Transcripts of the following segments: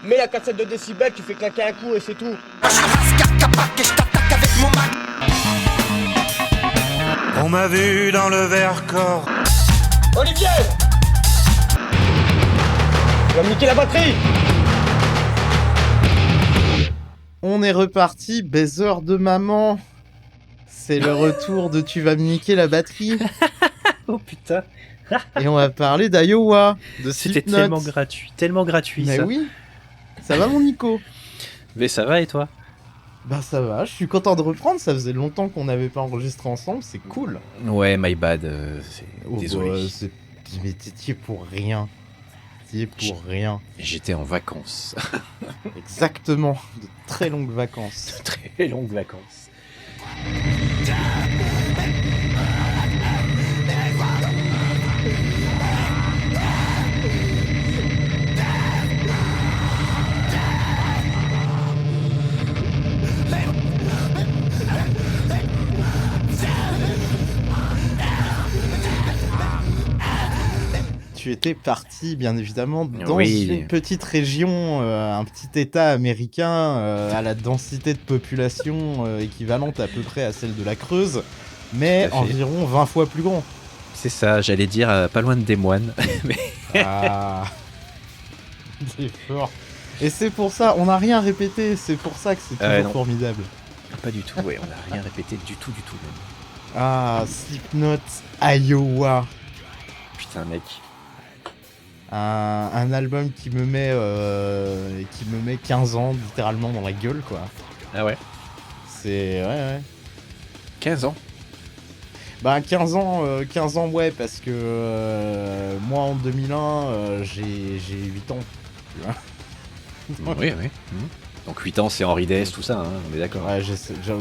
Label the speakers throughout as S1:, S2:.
S1: Mets la cassette de décibels, tu fais claquer un coup et c'est tout.
S2: On m'a vu dans le Vercors.
S1: Olivier! Tu vas me niquer la batterie!
S3: On est reparti, baiser de maman. C'est le retour de Tu vas me niquer la batterie.
S4: Oh putain,
S3: Et on va parler d'Iowa, de
S4: c'était
S3: Slipknot.
S4: tellement gratuit
S3: Mais
S4: ça.
S3: oui, ça va mon Nico?
S4: Mais ça va et toi?
S3: Bah ça va, je suis content de reprendre, ça faisait longtemps qu'on n'avait pas enregistré ensemble, c'est cool.
S4: Ouais, my bad, désolé.
S3: Mais t'y es pour rien. T'y es pour rien.
S4: J'étais en vacances.
S3: Exactement, de très longues vacances.
S4: Très longues vacances.
S3: Tu étais parti, bien évidemment, dans
S4: Oui.
S3: une petite région, un petit état américain à la densité de population équivalente à peu près à celle de la Creuse, mais
S4: Tout à fait.
S3: environ 20 fois plus grand.
S4: C'est ça, j'allais dire pas loin de Des Moines.
S3: Ah, il est fort. Et c'est pour ça, on n'a rien répété, c'est pour ça que c'est toujours
S4: non.
S3: formidable.
S4: Pas du tout, ouais, on n'a rien répété du tout même.
S3: Ah, Slipknot, Iowa.
S4: Putain mec.
S3: Un album qui me met 15 ans littéralement dans la gueule, quoi.
S4: Ah ouais.
S3: C'est... Ouais.
S4: 15 ans.
S3: Bah 15 ans ouais, parce que moi en 2001 j'ai 8 ans. Tu vois.
S4: Oui. Donc 8 ans c'est Henri Dess, tout ça, hein, on est d'accord.
S3: Ouais,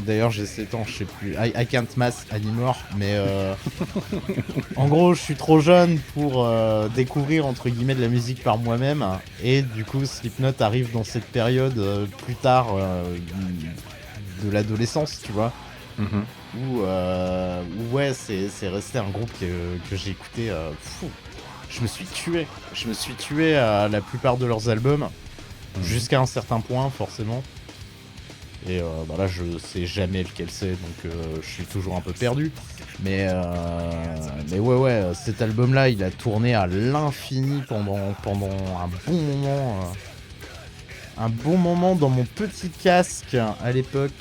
S3: d'ailleurs j'ai 7 ans, je sais plus. I can't math anymore, mais en gros je suis trop jeune pour découvrir entre guillemets de la musique par moi-même, et du coup Slipknot arrive dans cette période plus tard de l'adolescence, tu vois.
S4: Mhm.
S3: Où ouais, c'est resté un groupe que j'ai écouté. Je me suis tué à la plupart de leurs albums, jusqu'à un certain point, forcément. Et bah là, je sais jamais lequel c'est, donc je suis toujours un peu perdu. Mais ouais, cet album-là, il a tourné à l'infini pendant un bon moment. Un bon moment dans mon petit casque à l'époque.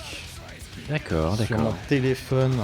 S4: D'accord.
S3: Sur mon téléphone.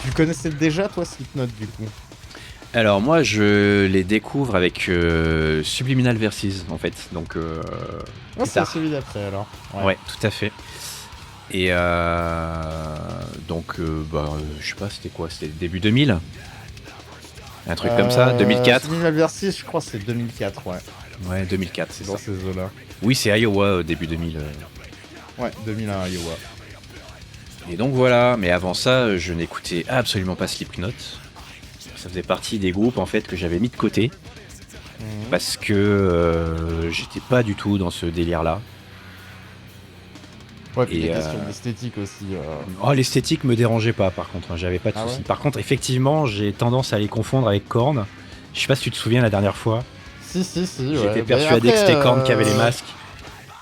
S3: Tu connaissais déjà toi Slipknot du coup?
S4: Alors moi je les découvre avec Subliminal Verses en fait, donc plus
S3: C'est
S4: tard.
S3: celui d'après alors.
S4: Ouais, tout à fait. Et donc je sais pas, c'était quoi, c'était début 2000, un truc comme ça, 2004.
S3: Subliminal Verses, je crois que c'est 2004, ouais.
S4: Ouais, 2004, c'est
S3: Dans
S4: ça.
S3: ces eaux-là.
S4: Oui, c'est Iowa début 2000.
S3: Ouais, 2001 Iowa.
S4: Et donc voilà, mais avant ça, je n'écoutais absolument pas Slipknot. Ça faisait partie des groupes en fait que j'avais mis de côté parce que j'étais pas du tout dans ce délire-là.
S3: Ouais, puis
S4: Et,
S3: les questions d'esthétique aussi.
S4: Oh, l'esthétique me dérangeait pas par contre, hein, j'avais pas de
S3: Ah
S4: soucis.
S3: ouais
S4: Par contre, effectivement, j'ai tendance à les confondre avec Korn. Je sais pas si tu te souviens la dernière fois,
S3: Si, ouais.
S4: j'étais
S3: Mais
S4: persuadé que
S3: après,
S4: c'était Korn qui avait les masques.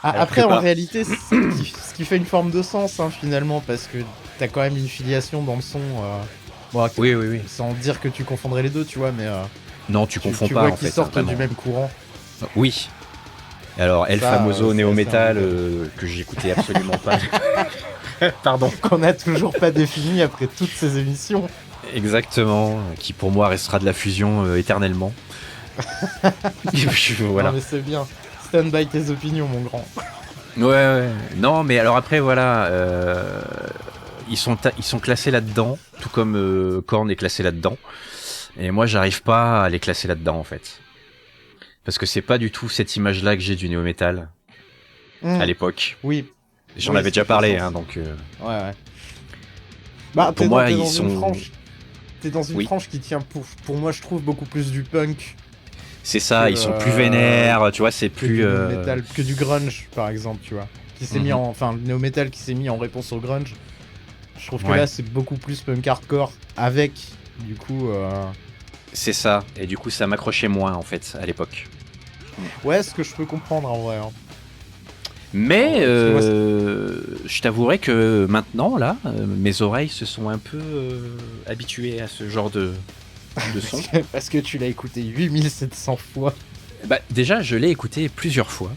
S4: alors
S3: Après,
S4: que
S3: en
S4: pas.
S3: réalité, c'est ce qui fait une forme de sens, hein, finalement, parce que t'as quand même une filiation dans le son. Bon,
S4: Oui.
S3: sans dire que tu confondrais les deux, tu vois, mais
S4: Non, tu confonds
S3: tu
S4: pas
S3: vois
S4: en
S3: qu'ils
S4: fait.
S3: sortent
S4: hein,
S3: du
S4: vraiment.
S3: même courant.
S4: Oui. Alors, El
S3: Ça,
S4: Famoso
S3: c'est
S4: Néo
S3: assez
S4: Metal
S3: embêtant.
S4: que j'écoutais absolument pas. Pardon.
S3: Qu'on a toujours pas défini après toutes ces émissions.
S4: Exactement, qui pour moi restera de la fusion éternellement. Voilà.
S3: Non, mais c'est bien. Stand by tes opinions, mon grand.
S4: Ouais. Non, mais alors après, voilà. Ils sont classés là-dedans, tout comme Korn est classé là-dedans. Et moi, j'arrive pas à les classer là-dedans, en fait. Parce que c'est pas du tout cette image-là que j'ai du néo-metal. à l'époque.
S3: Oui.
S4: J'en
S3: Oui,
S4: avais
S3: ça
S4: déjà
S3: fait
S4: parlé,
S3: sens.
S4: hein, donc.
S3: Ouais. Bah,
S4: Pour moi,
S3: t'es
S4: ils
S3: dans
S4: sont.
S3: une frange. T'es dans une
S4: Oui.
S3: frange qui tient pour moi, je trouve, beaucoup plus du punk
S4: C'est ça,
S3: que,
S4: ils sont plus vénères, tu vois, c'est
S3: que
S4: plus.
S3: du metal, que du grunge, par exemple, tu vois. Qui s'est mis enfin, le néo-metal qui s'est mis en réponse au grunge. Je trouve que
S4: Ouais.
S3: là, c'est beaucoup plus punk hardcore avec, du coup.
S4: C'est ça, et du coup, ça m'accrochait moins, en fait, à l'époque.
S3: Ouais, ce que je peux comprendre en vrai. Hein.
S4: Mais
S3: Parce que moi,
S4: je t'avouerai que maintenant, là, mes oreilles se sont un peu habituées à ce genre de son.
S3: Parce que tu l'as écouté 8700 fois.
S4: Bah, déjà, je l'ai écouté plusieurs fois,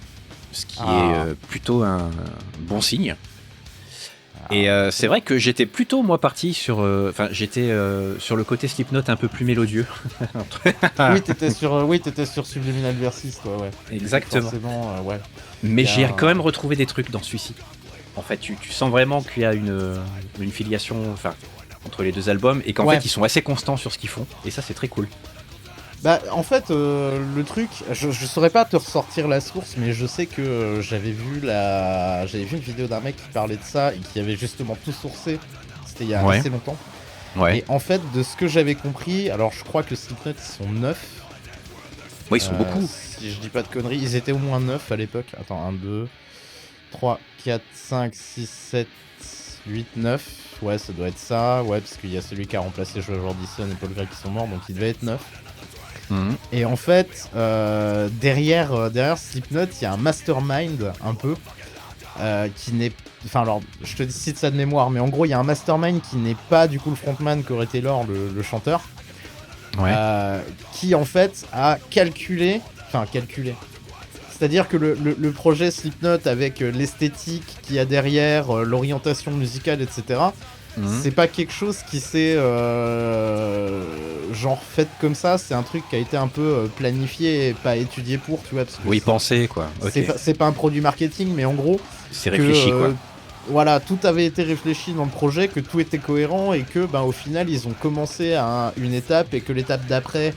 S4: ce qui est plutôt un bon signe. Et c'est vrai que j'étais plutôt, moi, parti sur... Enfin, j'étais sur le côté Slipknot un peu plus mélodieux.
S3: Oui, t'étais sur Subliminal Versus, toi, ouais.
S4: Exactement.
S3: Forcément, ouais.
S4: Mais
S3: Il y a
S4: j'ai
S3: un-
S4: quand même retrouvé des trucs dans celui-ci. En fait, tu sens vraiment qu'il y a une filiation entre les deux albums et qu'en
S3: Ouais.
S4: fait, ils sont assez constants sur ce qu'ils font. Et ça, c'est très cool.
S3: Bah, en fait, le truc, je saurais pas te ressortir la source, mais je sais que j'avais vu une vidéo d'un mec qui parlait de ça et qui avait justement tout sourcé. C'était il y a
S4: Ouais.
S3: assez longtemps.
S4: Ouais.
S3: Et en fait, de ce que j'avais compris, alors je crois que Slipknot, ils sont 9.
S4: Ouais, ils sont beaucoup.
S3: Si je dis pas de conneries, ils étaient au moins 9 à l'époque. Attends, 1, 2, 3, 4, 5, 6, 7, 8, 9. Ouais, ça doit être ça. Ouais, parce qu'il y a celui qui a remplacé Joe Jordison et Paul Gray qui sont morts, donc il devait être 9.
S4: Mhm.
S3: Et en fait, derrière Slipknot, il y a un mastermind un peu qui n'est... Enfin alors, je te cite ça de mémoire, mais en gros, il y a un mastermind qui n'est pas du coup le frontman Corey Taylor, le chanteur,
S4: Ouais.
S3: qui en fait a calculé... C'est-à-dire que le projet Slipknot avec l'esthétique qu'il y a derrière, l'orientation musicale, etc.,
S4: Mhm.
S3: c'est pas quelque chose qui s'est genre fait comme ça, c'est un truc qui a été un peu planifié et pas étudié pour, tu vois. Parce que
S4: Oui, penser, quoi. Ok.
S3: c'est pas un produit marketing, mais en gros,
S4: C'est réfléchi,
S3: que,
S4: quoi.
S3: voilà, tout avait été réfléchi dans le projet, que tout était cohérent et que, ben, au final, ils ont commencé à une étape et que l'étape d'après,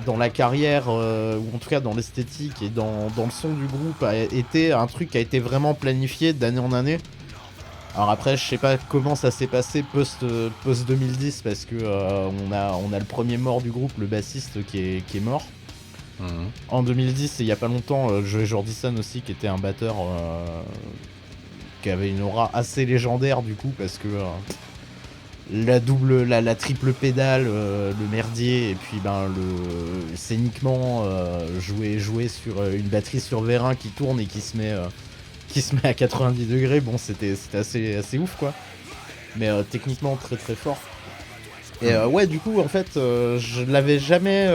S3: dans la carrière, ou en tout cas dans l'esthétique et dans le son du groupe, a été un truc qui a été vraiment planifié d'année en année. Alors après, je sais pas comment ça s'est passé post 2010 parce que on a le premier mort du groupe, le bassiste qui est mort.
S4: Mhm.
S3: En 2010, et il y a pas longtemps, Joey Jordison aussi, qui était un batteur qui avait une aura assez légendaire du coup, parce que la triple pédale, le merdier, et puis ben le scéniquement jouer sur une batterie sur vérin qui tourne et qui se met à 90 degrés, bon c'était assez ouf quoi. Mais techniquement très très fort. Et ouais, du coup en fait je l'avais jamais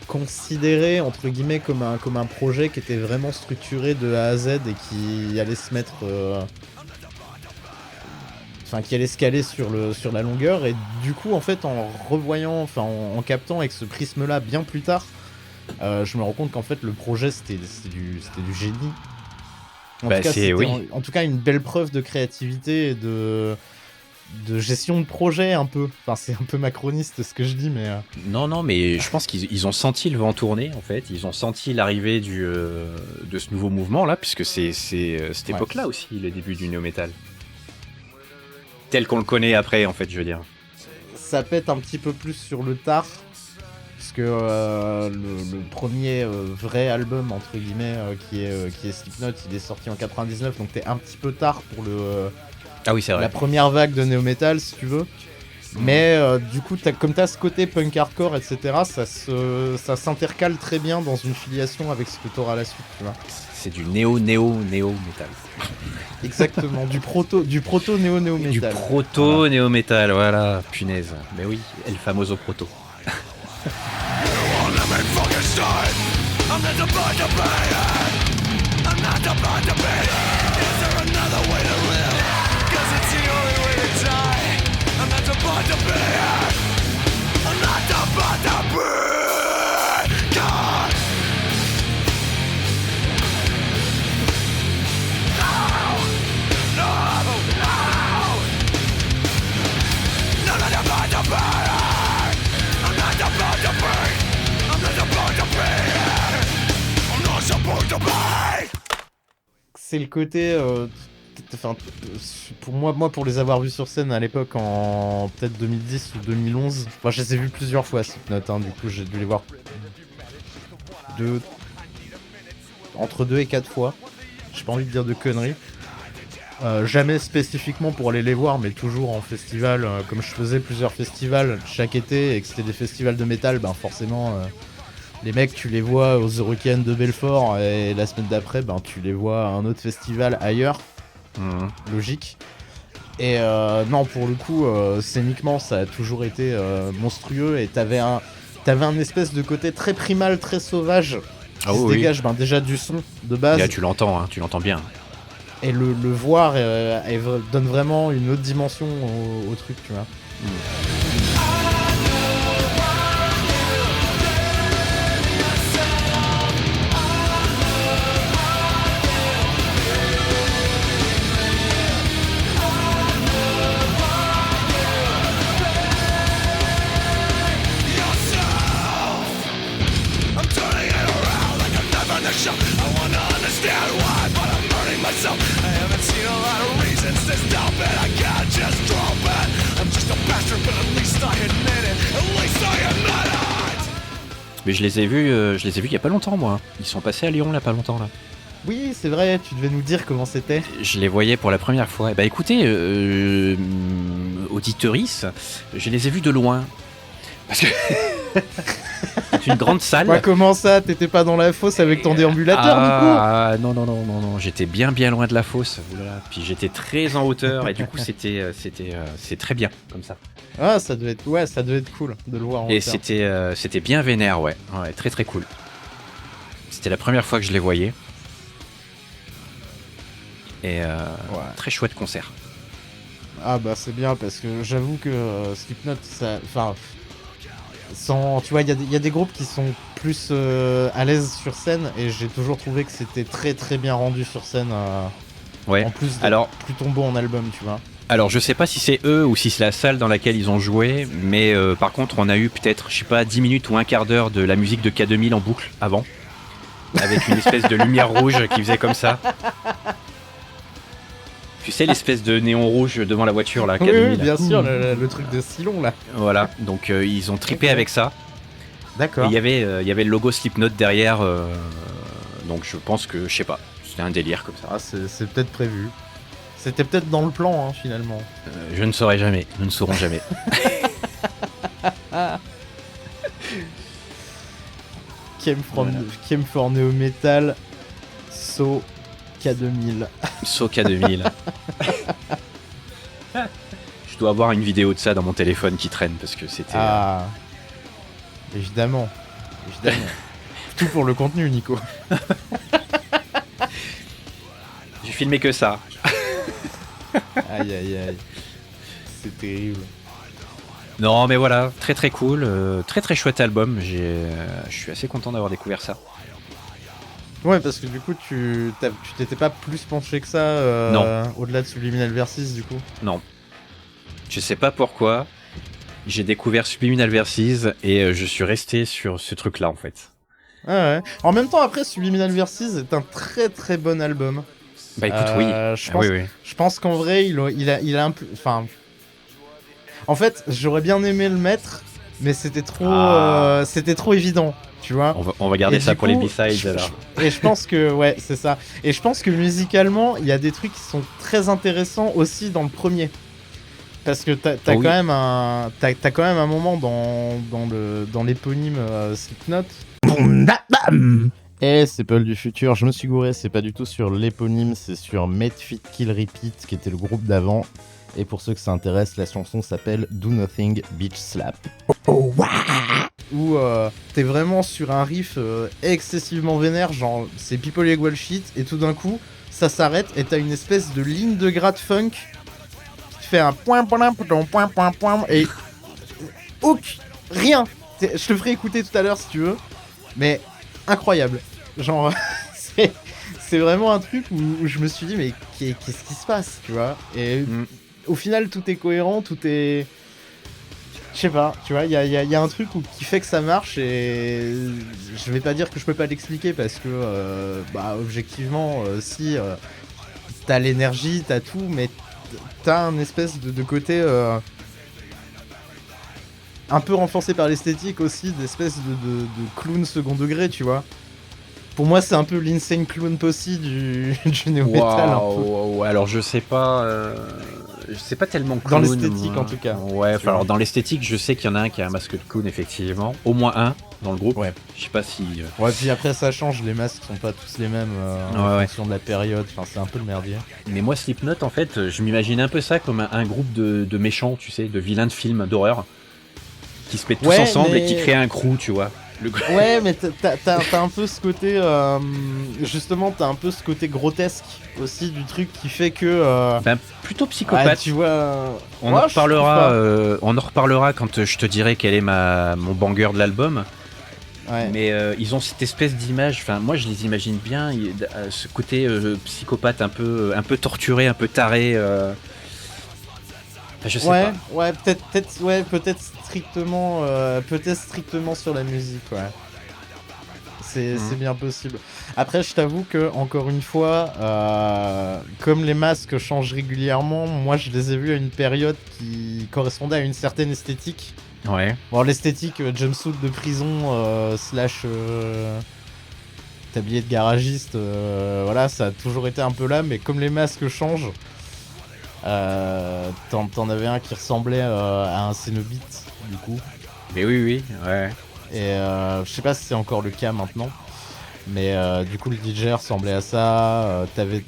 S3: considéré entre guillemets comme un projet qui était vraiment structuré de A à Z et qui allait se mettre enfin qui allait se caler sur la longueur. Et du coup en fait en revoyant, enfin en captant avec ce prisme là bien plus tard, je me rends compte qu'en fait le projet c'était du génie. En
S4: Bah,
S3: tout cas,
S4: c'est-
S3: c'était
S4: oui.
S3: en tout cas une belle preuve de créativité et de gestion de projet un peu. Enfin, c'est un peu macroniste ce que je dis, mais
S4: Non, mais je pense qu'ils ont senti le vent tourner, en fait. Ils ont senti l'arrivée de ce nouveau mouvement-là, puisque c'est cette
S3: Ouais.
S4: époque-là aussi, les débuts du néo-metal. Tel qu'on le connaît après, en fait, je veux dire.
S3: ça pète un petit peu plus sur le tard. Parce que le premier vrai album, entre guillemets, qui est Slipknot, il est sorti en 99, donc t'es un petit peu tard pour
S4: Ah oui, c'est vrai.
S3: la première vague de néo-metal, si tu veux. Mais du coup, comme t'as ce côté punk hardcore, etc., ça s'intercale très bien dans une filiation avec ce que t'auras à la suite, tu vois.
S4: C'est du néo-métal.
S3: Exactement, du proto néo-métal.
S4: Du proto-néo-métal, voilà. Punaise. Mais oui, El Famoso Proto.
S3: c'est le côté. Enfin, pour les avoir vus sur scène à l'époque en peut-être 2010 ou 2011. Enfin, je les ai vus plusieurs fois, Slipknot. Hein, du coup, j'ai dû les voir entre 2 et 4 fois. J'ai pas envie de dire de conneries. Jamais spécifiquement pour aller les voir, mais toujours en festival. Comme je faisais plusieurs festivals chaque été et que c'était des festivals de métal, ben forcément, les mecs, tu les vois aux Eurocaines de Belfort et la semaine d'après, ben tu les vois à un autre festival ailleurs. Logique. Et non, pour le coup, scéniquement, ça a toujours été monstrueux et t'avais un espèce de côté très primal, très sauvage qui se dégage déjà du son de base.
S4: Là, tu l'entends bien.
S3: Et le voir donne vraiment une autre dimension au truc, tu vois.
S4: Mais je les ai vus il y a pas longtemps, moi. Ils sont passés à Lyon, là, pas longtemps, là.
S3: Oui, c'est vrai, tu devais nous dire comment c'était.
S4: Je les voyais pour la première fois. Bah écoutez, auditeurice, je les ai vus de loin. Parce que c'est une grande salle.
S3: Ouais, comment ça, t'étais pas dans la fosse avec ton déambulateur du coup?
S4: Ah non, j'étais bien loin de la fosse. Oulala. Puis j'étais très en hauteur et du coup c'est très bien comme ça.
S3: Ah, ça devait être cool de le voir en
S4: Et
S3: hauteur.
S4: c'était bien vénère, ouais, très très cool. C'était la première fois que je les voyais. Et très chouette concert.
S3: Ah bah c'est bien parce que j'avoue que Slipknot, tu vois, il y a des groupes qui sont plus à l'aise sur scène et j'ai toujours trouvé que c'était très très bien rendu sur scène.
S4: Ouais.
S3: En plus d'être plutôt bon en album, tu vois.
S4: Alors je sais pas si c'est eux ou si c'est la salle dans laquelle ils ont joué, mais par contre on a eu peut-être, je sais pas, 10 minutes ou un quart d'heure de la musique de K2000 en boucle avant, avec une espèce de lumière rouge qui faisait comme ça. Tu sais, l'espèce de néon rouge devant la voiture là, K2000.
S3: Oui, bien sûr, le truc de Silon là.
S4: Voilà, donc ils ont trippé avec ça.
S3: D'accord.
S4: Il y avait le logo Slipknot derrière, donc je pense que, je sais pas, c'était un délire comme ça.
S3: Ah, c'est peut-être prévu. C'était peut-être dans le plan, hein, finalement.
S4: Je ne saurais jamais, nous ne saurons jamais.
S3: Came for Neo Metal, So K2000.
S4: So K2000. Je dois avoir une vidéo de ça dans mon téléphone qui traîne parce que c'était.
S3: Ah, évidemment. Tout pour le contenu, Nico.
S4: J'ai filmé que ça.
S3: Aïe. C'est terrible.
S4: Non, mais voilà, très très cool, très très chouette album. Je suis assez content d'avoir découvert ça.
S3: Ouais, parce que du coup, tu t'étais pas plus penché que ça
S4: Non.
S3: Au-delà de Subliminal Versus, du coup.
S4: Non. Je sais pas pourquoi. J'ai découvert Subliminal Versus et je suis resté sur ce truc-là en fait.
S3: Ah ouais. En même temps, après, Subliminal Versus est un très très bon album.
S4: Bah écoute, oui.
S3: Je pense qu'en vrai, il a un peu. Enfin. En fait, j'aurais bien aimé le mettre, mais c'était trop évident, tu vois.
S4: On va garder ça pour les B-sides alors.
S3: Et je pense que, ouais, c'est ça. Et je pense que musicalement, il y a des trucs qui sont très intéressants aussi dans le premier. Parce que t'as quand même un moment dans l'éponyme Slipknot. Et c'est Paul du futur, je me suis gouré, c'est pas du tout sur l'éponyme, c'est sur Made Fit Kill Repeat, qui était le groupe d'avant. Et pour ceux que ça intéresse, la chanson s'appelle Do Nothing Bitch Slap. Où t'es vraiment sur un riff excessivement vénère, genre c'est People Equal Shit, et tout d'un coup, ça s'arrête et t'as une espèce de ligne de gratte funk qui fait un point, et rien. Je te ferai écouter tout à l'heure si tu veux, mais incroyable. Genre, c'est vraiment un truc où je me suis dit, mais qu'est-ce qui se passe, tu vois? Et au final, tout est cohérent, tout est... Je sais pas, tu vois, il y a un truc qui fait que ça marche et je vais pas dire que je peux pas l'expliquer parce que, objectivement, si t'as l'énergie, t'as tout, mais t'as un espèce de côté un peu renforcé par l'esthétique aussi, d'espèce de clown second degré, tu vois. Pour moi, c'est un peu l'insane clown posse du néo-metal, un peu.
S4: Waouh, alors je sais pas tellement
S3: Dans
S4: clown.
S3: l'esthétique,
S4: moi.
S3: en tout cas.
S4: Ouais,
S3: Tu vois.
S4: alors dans l'esthétique, je sais qu'il y en a un qui a un masque de clown, effectivement. Au moins un dans le groupe.
S3: Ouais.
S4: Je sais pas si.
S3: Ouais, puis après, ça change, les masques sont pas tous les mêmes en
S4: Ouais.
S3: fonction de la période, enfin, c'est un peu le merdier.
S4: Mais moi, Slipknot, en fait, je m'imagine un peu ça comme un groupe de méchants, tu sais, de vilains de films d'horreur, qui se mettent tous
S3: Ouais,
S4: ensemble
S3: mais-
S4: et qui créent un crew, tu vois.
S3: Ouais, mais t'as un peu ce côté. Justement, t'as un peu ce côté grotesque aussi du truc qui fait que.
S4: Ben, plutôt
S3: Ah,
S4: psychopathe.
S3: tu vois.
S4: On,
S3: Ouais,
S4: en
S3: je trouve
S4: reparlera,
S3: pas.
S4: on en reparlera quand je te dirai quel est mon banger de l'album.
S3: Ouais.
S4: Mais ils ont cette espèce d'image, enfin moi je les imagine bien, ce côté psychopathe un peu torturé, un peu taré. Enfin, je sais
S3: Ouais,
S4: pas.
S3: ouais, peut-être strictement sur la musique, ouais. C'est bien possible. Après, je t'avoue que, encore une fois, comme les masques changent régulièrement, moi je les ai vus à une période qui correspondait à une certaine esthétique.
S4: Ouais.
S3: Bon, l'esthétique jumpsuit de prison slash tablier de garagiste, voilà, ça a toujours été un peu là, mais comme les masques changent, t'en avais un qui ressemblait à un Cénobite, du coup.
S4: Mais oui, ouais.
S3: Et je sais pas si c'est encore le cas maintenant, mais du coup le DJ ressemblait à ça. T'avais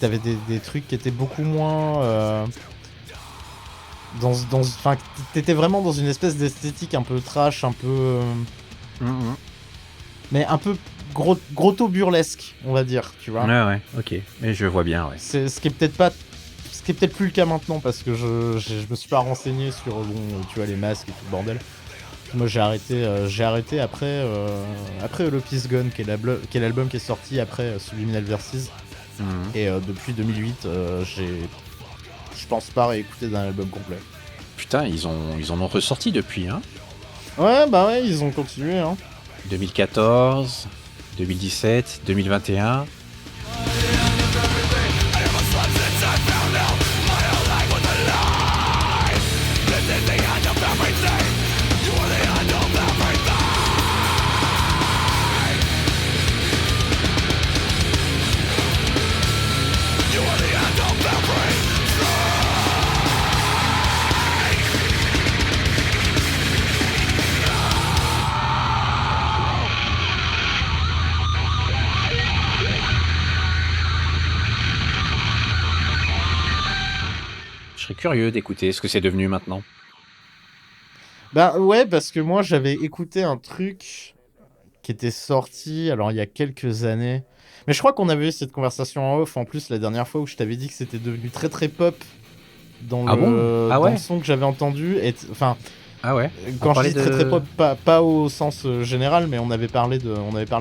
S3: des trucs qui étaient beaucoup moins. Enfin, t'étais vraiment dans une espèce d'esthétique un peu trash, un peu. Mais un peu grotto burlesque, on va dire, tu vois.
S4: Ouais, ok. Mais je vois bien, ouais.
S3: C'est ce qui est peut-être plus le cas maintenant parce que je me suis pas renseigné sur tu vois les masques et tout le bordel. Moi j'ai arrêté après Holopis Gone qui est l'album qui est sorti après Subliminal Verses et depuis 2008 je pense pas réécouter d'un album complet.
S4: Putain, ils en ont ressorti depuis, hein.
S3: Ouais bah ouais ils ont continué hein.
S4: 2014, 2017, 2021. Je serais curieux d'écouter ce que c'est devenu maintenant.
S3: Bah ouais parce que moi j'avais écouté un truc qui était sorti alors il y a quelques années. Mais je crois qu'on avait eu cette conversation en off en plus la dernière fois où je t'avais dit que c'était devenu très très pop dans
S4: Ah bon ? Ah
S3: dans
S4: ouais
S3: le son que j'avais entendu. Enfin,
S4: Ah ouais.
S3: quand je
S4: parlait
S3: dis très très pop, pas au sens général, mais on avait parlé de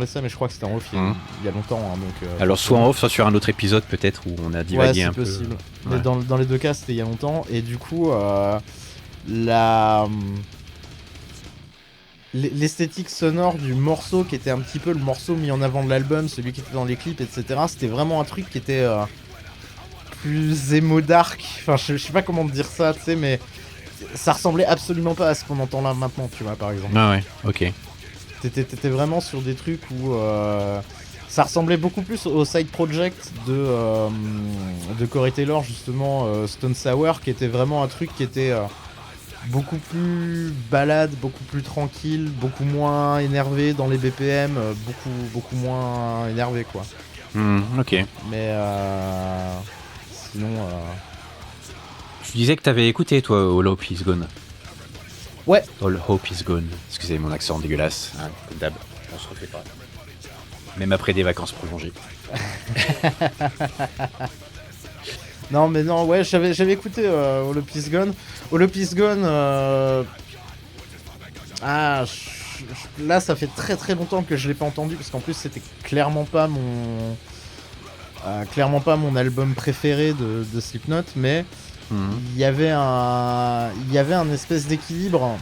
S3: ça, mais je crois que c'était en off il y a longtemps. Hein, donc,
S4: Alors soit en off, soit sur un autre épisode peut-être où on a
S3: ouais,
S4: divagué
S3: c'est
S4: un peu.
S3: possible.
S4: Ouais.
S3: Mais dans les deux cas, c'était il y a longtemps. Et du coup, l'esthétique sonore du morceau qui était un petit peu le morceau mis en avant de l'album, celui qui était dans les clips, etc. C'était vraiment un truc qui était plus emo dark. Enfin, je sais pas comment te dire ça, tu sais, mais ça ressemblait absolument pas à ce qu'on entend là maintenant, tu vois, par exemple.
S4: Ah ouais, ok.
S3: T'étais vraiment sur des trucs où ça ressemblait beaucoup plus au side project de Corey Taylor, justement, Stone Sour, qui était vraiment un truc qui était beaucoup plus balade, beaucoup plus tranquille, beaucoup moins énervé dans les BPM, beaucoup moins énervé, quoi.
S4: Ok.
S3: Mais sinon...
S4: Tu disais que t'avais écouté toi All Hope Is Gone.
S3: Ouais.
S4: All Hope Is Gone. Excusez mon accent dégueulasse, hein, comme d'hab. On se refait pas. Même après des vacances prolongées.
S3: Non mais non, ouais, j'avais écouté All Hope Is Gone. All Hope Is Gone, là ça fait très très longtemps que je l'ai pas entendu parce qu'en plus c'était clairement pas mon album préféré de Slipknot, mais il y avait un espèce d'équilibre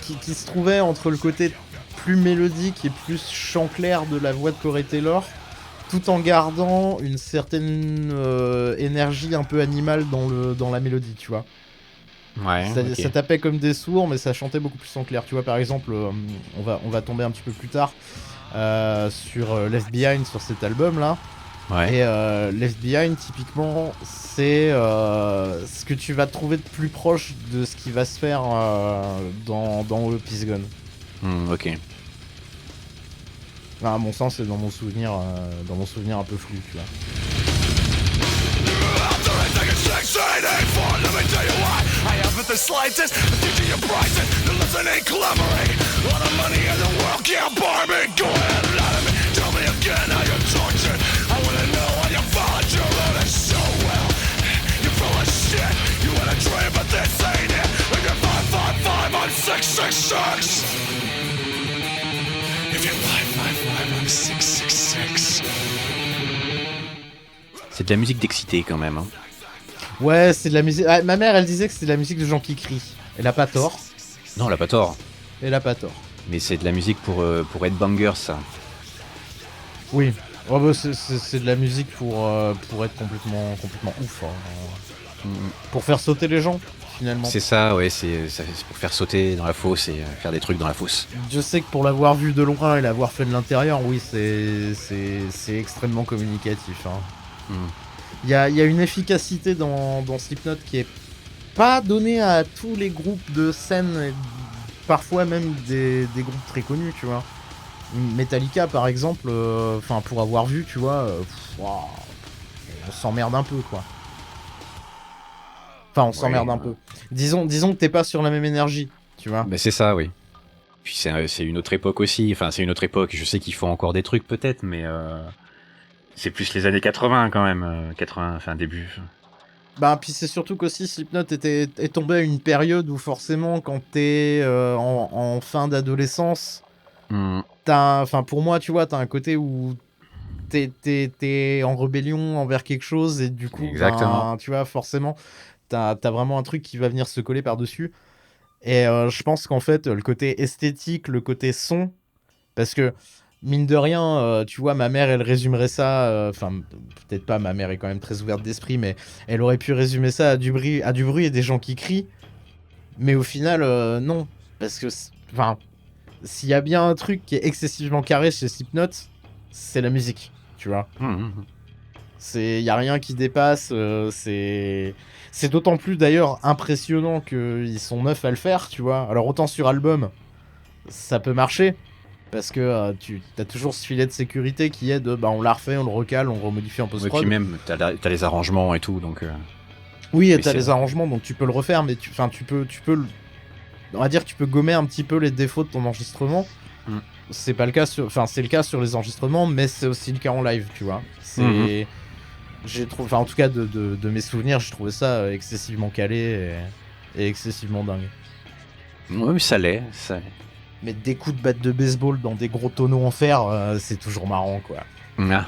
S3: qui se trouvait entre le côté plus mélodique et plus chant clair de la voix de Corey Taylor tout en gardant une certaine énergie un peu animale dans la mélodie, tu vois.
S4: Ouais.
S3: Ça tapait comme des sourds, mais ça chantait beaucoup plus en clair. Tu vois, par exemple, on va tomber un petit peu plus tard sur Left Behind, sur cet album-là.
S4: Ouais.
S3: Et Left Behind, typiquement, c'est ce que tu vas trouver de plus proche de ce qui va se faire dans Peace Gone.
S4: Ok.
S3: Enfin, à mon sens, c'est dans mon souvenir un peu flou, tu vois.
S4: C'est de la musique d'excité quand même. Hein.
S3: Ouais, c'est de la musique. Ah, ma mère, elle disait que c'était de la musique de gens qui crient. Elle a pas tort.
S4: Non, elle a pas tort.
S3: Elle a pas tort.
S4: Mais c'est de la musique pour headbanger, ça.
S3: Oui. Oh, bah, c'est de la musique pour être complètement ouf. Hein. Pour faire sauter les gens, finalement.
S4: C'est ça, ouais, c'est pour faire sauter dans la fosse et faire des trucs dans la fosse.
S3: Je sais que pour l'avoir vu de loin et l'avoir fait de l'intérieur, oui, c'est extrêmement communicatif. Hein. Il y a une efficacité dans Slipknot qui est pas donnée à tous les groupes de scène, et parfois même des groupes très connus, tu vois. Metallica, par exemple, pour avoir vu, tu vois, on s'emmerde un peu, quoi. Enfin, on s'emmerde un peu. Disons que t'es pas sur la même énergie, tu vois.
S4: Bah c'est ça, oui. Puis c'est une autre époque aussi. Enfin, c'est une autre époque. Je sais qu'ils font encore des trucs peut-être, mais c'est plus les années 80 quand même. 80, enfin début.
S3: Bah, puis c'est surtout qu'aussi Slipknot est tombé à une période où forcément, quand t'es en fin d'adolescence, pour moi, tu vois, t'as un côté où t'es en rébellion envers quelque chose et du coup,
S4: exactement.
S3: Tu vois, forcément, t'as vraiment un truc qui va venir se coller par-dessus. Et je pense qu'en fait, le côté esthétique, le côté son, parce que mine de rien, tu vois, ma mère, elle résumerait ça, peut-être pas, ma mère est quand même très ouverte d'esprit, mais elle aurait pu résumer ça à du bruit et des gens qui crient. Mais au final, non. Parce que, s'il y a bien un truc qui est excessivement carré chez Slipknot, c'est la musique, tu vois. Y a rien qui dépasse, c'est d'autant plus d'ailleurs impressionnant qu'ils sont 9 à le faire, tu vois. Alors autant sur album, ça peut marcher, parce que tu as toujours ce filet de sécurité qui est de on la refait, on le recale, on remodifie en post-prod.
S4: Et puis même, t'as les arrangements et tout, donc...
S3: Oui, et t'as les arrangements, donc tu peux le refaire, mais tu peux on va dire que tu peux gommer un petit peu les défauts de ton enregistrement. C'est pas le cas c'est le cas sur les enregistrements, mais c'est aussi le cas en live, tu vois. J'ai trouvé, en tout cas de mes souvenirs, j'ai trouvé ça excessivement calé et excessivement dingue.
S4: Oui, mais ça l'est.
S3: Mettre des coups de batte de baseball dans des gros tonneaux en fer, c'est toujours marrant, quoi.
S4: Ah.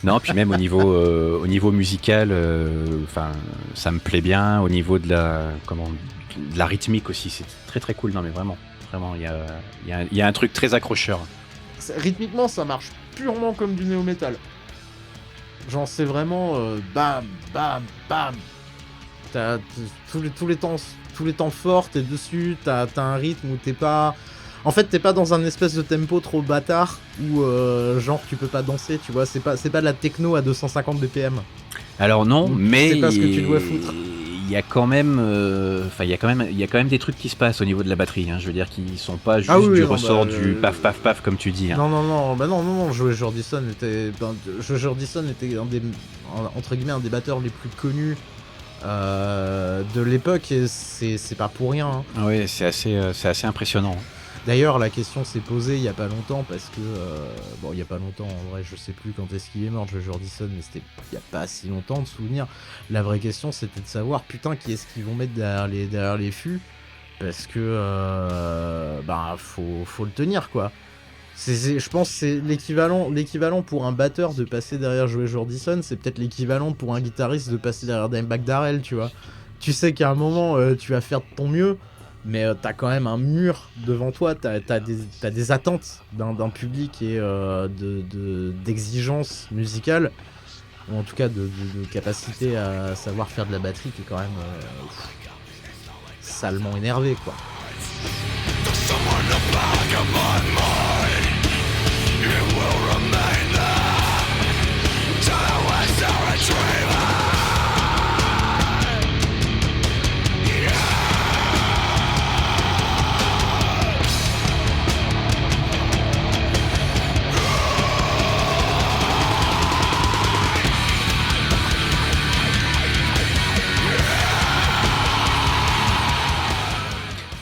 S4: Non, puis même au niveau musical, ça me plaît bien. Au niveau de la rythmique aussi, c'est très très cool. Non, mais vraiment, il y a un truc très accrocheur.
S3: Rythmiquement, ça marche purement comme du néo-metal. Genre, c'est vraiment bam, bam, bam. T'as tous les temps forts, t'es dessus, t'as un rythme où t'es pas... En fait, t'es pas dans un espèce de tempo trop bâtard où genre tu peux pas danser, tu vois. C'est pas de la techno à 250 BPM.
S4: Alors non,
S3: donc,
S4: mais
S3: tu sais pas ce que tu dois foutre.
S4: Il y a quand même des trucs qui se passent au niveau de la batterie. Hein. Je veux dire qu'ils sont pas juste du ressort du paf paf paf comme tu dis. Hein.
S3: Non. Joey Jordison était entre guillemets un des batteurs les plus connus de l'époque, et c'est pas pour rien. Hein.
S4: Ah oui, c'est assez impressionnant.
S3: D'ailleurs, la question s'est posée il y a pas longtemps, parce que il y a pas longtemps, en vrai, je sais plus quand est-ce qu'il est mort, Joey Jordison, mais c'était il y a pas si longtemps de souvenir. La vraie question, c'était de savoir, putain, qui est-ce qu'ils vont mettre derrière les fûts, parce que faut le tenir, quoi. Je pense que c'est l'équivalent pour un batteur de passer derrière Joey Jordison, c'est peut-être l'équivalent pour un guitariste de passer derrière Dimebag Darrell, tu vois. Tu sais qu'à un moment, tu vas faire de ton mieux, mais t'as quand même un mur devant toi, t'as des attentes d'un public et d'exigences musicales, ou en tout cas de capacité à savoir faire de la batterie qui est quand même salement énervé, quoi.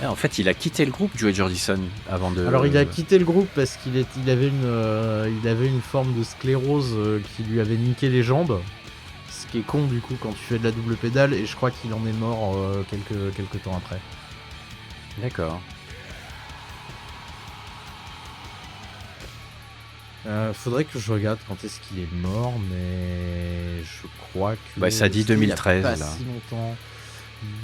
S4: En fait, il a quitté le groupe, Joey Jordison, avant de...
S3: Alors il a quitté le groupe parce qu'il avait une forme de sclérose qui lui avait niqué les jambes. Ce qui est con du coup quand tu fais de la double pédale, et je crois qu'il en est mort quelques temps après.
S4: D'accord.
S3: Faudrait que je regarde quand est-ce qu'il est mort, mais je crois que...
S4: Bah, ça dit 2013,
S3: il y a pas
S4: là.
S3: si longtemps.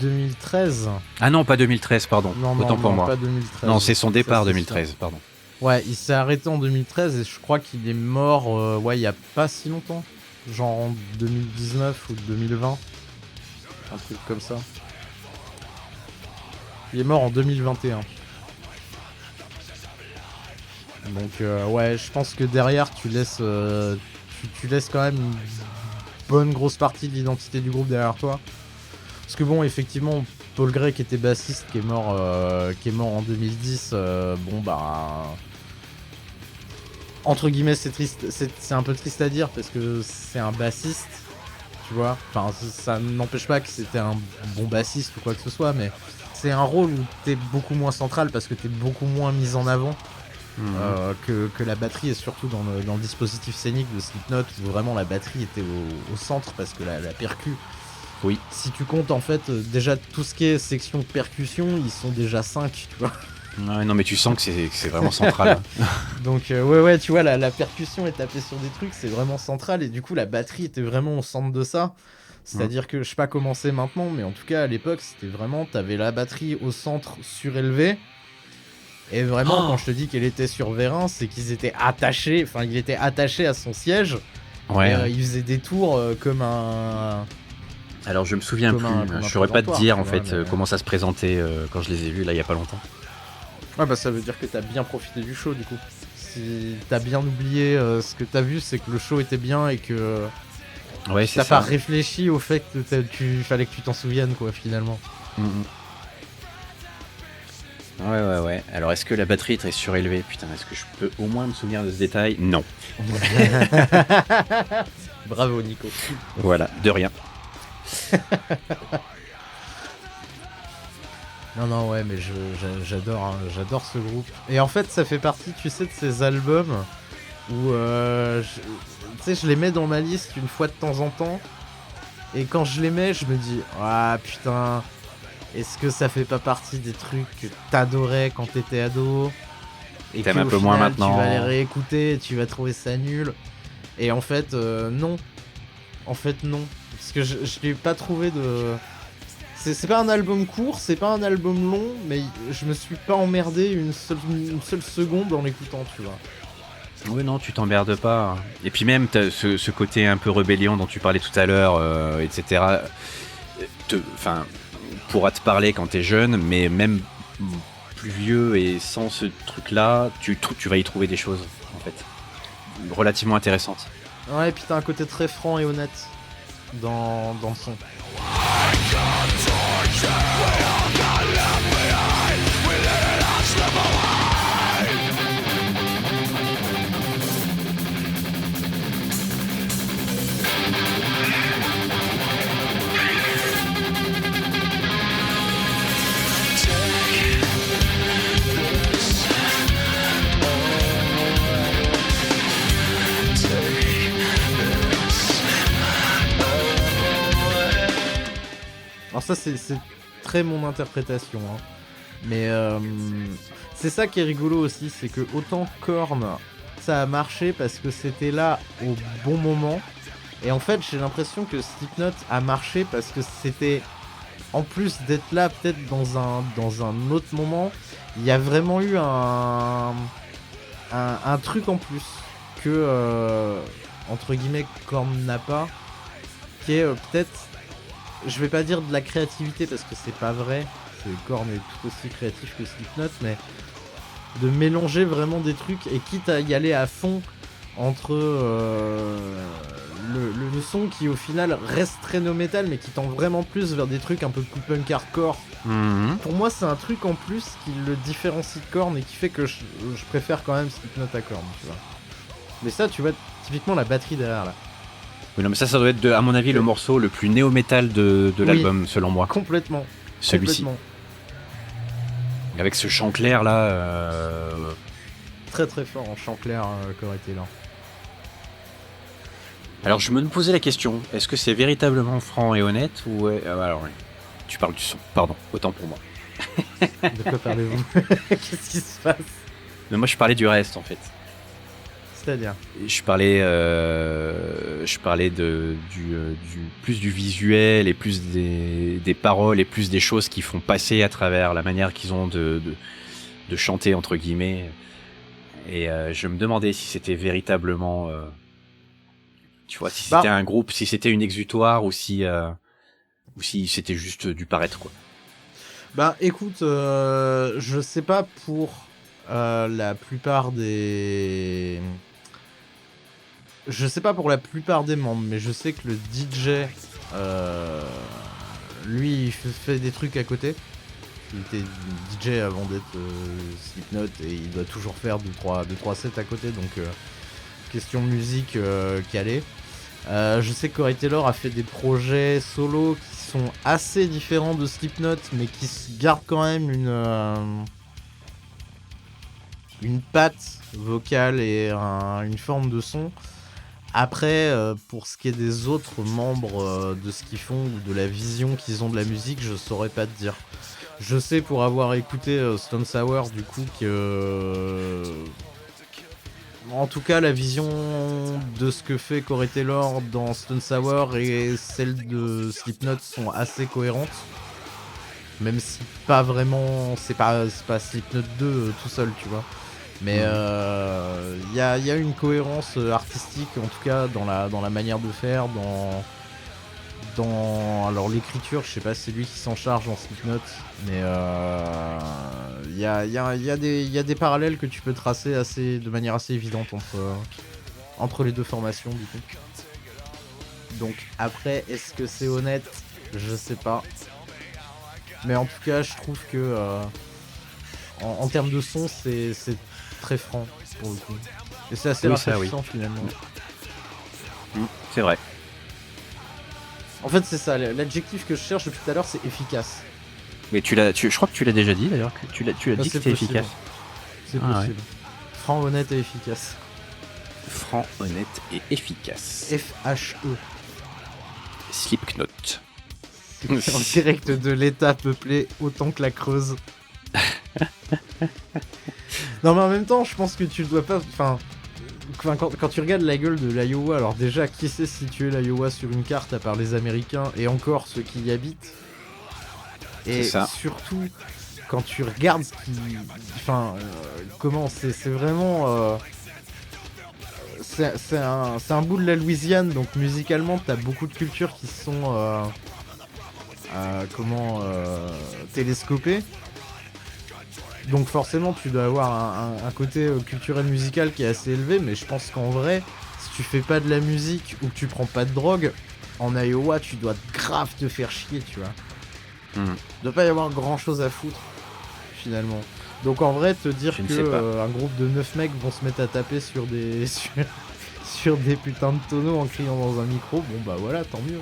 S3: 2013 ?
S4: Ah non, pas 2013, pardon. Autant pour moi.
S3: Pas 2013.
S4: Non, c'est son départ
S3: Ça, c'est
S4: 2013, pardon.
S3: Ouais, il s'est arrêté en 2013 et je crois qu'il est mort il y a pas si longtemps. Genre en 2019 ou 2020. Un truc comme ça. Il est mort en 2021. Donc ouais, je pense que derrière tu laisses tu laisses quand même une bonne grosse partie de l'identité du groupe derrière toi. Parce que bon, effectivement, Paul Gray qui était bassiste, qui est mort en 2010, bon bah... Entre guillemets, c'est triste, c'est un peu triste à dire parce que c'est un bassiste, tu vois. Enfin, ça n'empêche pas que c'était un bon bassiste ou quoi que ce soit, mais c'est un rôle où t'es beaucoup moins central parce que t'es beaucoup moins mis en avant que la batterie, et surtout dans le dispositif scénique de Slipknot où vraiment la batterie était au centre parce que la percu...
S4: Oui.
S3: Si tu comptes en fait, déjà tout ce qui est section de percussion, ils sont déjà 5, tu vois.
S4: Ouais, non mais tu sens que c'est vraiment central.
S3: Donc ouais, tu vois, la percussion est tapée sur des trucs, c'est vraiment central, et du coup la batterie était vraiment au centre de ça. C'est-à-dire que je sais pas comment c'est maintenant, mais en tout cas à l'époque c'était vraiment, t'avais la batterie au centre surélevée. Et vraiment, quand je te dis qu'elle était sur Vérin, c'est qu'ils étaient attachés, enfin il était attaché à son siège.
S4: Ouais.
S3: Et, il faisait des tours comme un...
S4: Alors je me souviens
S3: Comme
S4: plus,
S3: un
S4: je saurais pas te dire en
S3: présentoir,
S4: fait
S3: tu vois, mais-
S4: comment ça se présentait quand je les ai vus là il y a pas longtemps.
S3: Ouais, bah ça veut dire que t'as bien profité du show du coup. Si t'as bien oublié ce que t'as vu, c'est que le show était bien et que
S4: Ouais, c'est
S3: t'as
S4: ça.
S3: pas réfléchi au fait que fallait que tu t'en souviennes, quoi, finalement.
S4: Mhm. Ouais. Alors est-ce que la batterie est très surélevée? Putain, est-ce que je peux au moins me souvenir de ce détail? Non.
S3: Bravo, Nico.
S4: Voilà, de rien.
S3: Non, ouais, mais j'adore ce groupe. Et en fait, ça fait partie, tu sais, de ces albums où, tu sais, je les mets dans ma liste une fois de temps en temps. Et quand je les mets, je me dis, ah putain, est-ce que ça fait pas partie des trucs que t'adorais quand t'étais ado et
S4: T'aimes
S3: que,
S4: un
S3: au
S4: peu moins
S3: final,
S4: maintenant.
S3: Tu vas les réécouter et tu vas trouver ça nul. Et en fait, non. En fait, non. Parce que je l'ai pas trouvé de... C'est pas un album court, c'est pas un album long, mais je me suis pas emmerdé une seule seconde en l'écoutant, tu vois.
S4: Oui, non, tu t'emmerdes pas. Et puis même, t'as ce côté un peu rébellion dont tu parlais tout à l'heure, etc. Enfin, pourra te parler quand t'es jeune, mais même plus vieux et sans ce truc-là, tu vas y trouver des choses, en fait, relativement intéressantes.
S3: Ouais, et puis t'as un côté très franc et honnête dans le son. Alors ça c'est très mon interprétation, hein. Mais c'est ça qui est rigolo aussi, c'est que autant Korn ça a marché parce que c'était là au bon moment, et en fait j'ai l'impression que Slipknot a marché parce que c'était en plus d'être là peut-être dans un autre moment, il y a vraiment eu un truc en plus que entre guillemets Korn n'a pas, qui est peut-être, je vais pas dire de la créativité parce que c'est pas vrai, Korn est tout aussi créatif que Slipknot, mais de mélanger vraiment des trucs et quitte à y aller à fond entre le son qui au final reste très no metal mais qui tend vraiment plus vers des trucs un peu plus punk hardcore. Pour moi c'est un truc en plus qui le différencie de Korn et qui fait que je préfère quand même Slipknot à Korn, tu vois. Mais ça tu vois typiquement la batterie derrière là.
S4: Oui, non, mais ça doit être à mon avis le morceau le plus néo-metal de
S3: Oui.
S4: l'album selon moi.
S3: Complètement.
S4: Celui-ci.
S3: Complètement.
S4: Avec ce chant clair là.
S3: Très très fort en chant clair Corey Taylor.
S4: Alors je me posais la question, est-ce que c'est véritablement franc et honnête ou alors oui. Tu parles du son, pardon, autant pour moi.
S3: De quoi parlez-vous? Qu'est-ce qui se passe?
S4: Mais moi je parlais du reste en fait.
S3: C'est-à-dire
S4: Je parlais plus du visuel et plus des paroles et plus des choses qui font passer à travers la manière qu'ils ont de chanter entre guillemets. Et je me demandais si c'était véritablement, tu vois, si c'était un groupe, si c'était une exutoire ou si c'était juste du paraître quoi.
S3: Bah écoute, je sais pas pour la plupart des... Je sais pas pour la plupart des membres, mais je sais que le DJ, lui, il fait des trucs à côté. Il était DJ avant d'être Slipknot et il doit toujours faire 2-3 sets à côté, donc question musique calée. Je sais que Corey Taylor a fait des projets solo qui sont assez différents de Slipknot, mais qui gardent quand même une patte vocale et une forme de son. Après, pour ce qui est des autres membres de ce qu'ils font ou de la vision qu'ils ont de la musique, je saurais pas te dire. Je sais pour avoir écouté Stone Sour du coup que... En tout cas, la vision de ce que fait Corey Taylor dans Stone Sour et celle de Slipknot sont assez cohérentes. Même si pas vraiment... C'est pas Slipknot 2 tout seul, tu vois. Mais y a une cohérence artistique, en tout cas, dans la manière de faire, alors l'écriture, je sais pas si c'est lui qui s'en charge en Slipknot, mais y a des parallèles que tu peux tracer de manière assez évidente entre les deux formations du coup. Donc après, est-ce que c'est honnête? Je sais pas. Mais en tout cas, je trouve que en termes de son, c'est très franc pour le coup. Et c'est assez rafraîchissant finalement.
S4: C'est vrai.
S3: En fait, c'est ça, l'adjectif que je cherche depuis tout à l'heure, c'est efficace.
S4: Mais je crois que tu l'as déjà dit d'ailleurs, que tu l'as dit que c'était efficace.
S3: C'est possible. Ouais. Franc, honnête et efficace.
S4: Franc, honnête et efficace.
S3: F-H-E.
S4: Slipknot.
S3: C'est en direct de l'État peuplé autant que la Creuse. Non mais en même temps, je pense que tu dois pas... Enfin, quand tu regardes la gueule de l'Iowa, alors déjà, qui sait situer l'Iowa sur une carte à part les Américains et encore ceux qui y habitent? Et surtout, quand tu regardes ce qui... Enfin, comment... C'est vraiment... C'est un bout de la Louisiane, donc musicalement, t'as beaucoup de cultures qui sont... télescopées. Donc forcément tu dois avoir un côté culturel musical qui est assez élevé, mais je pense qu'en vrai, si tu fais pas de la musique ou que tu prends pas de drogue, en Iowa tu dois grave te faire chier, tu vois. Il doit pas y avoir grand chose à foutre, finalement. Donc en vrai, te dire que un groupe de 9 mecs vont se mettre à taper sur des sur des putains de tonneaux en criant dans un micro, bon bah voilà, tant mieux.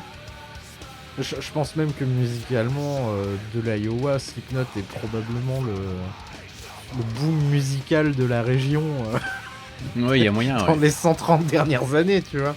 S3: Je pense même que musicalement, de l'Iowa, Slipknot est probablement le boom musical de la région
S4: oui, il y a moyen,
S3: dans les 130 dernières années, tu vois.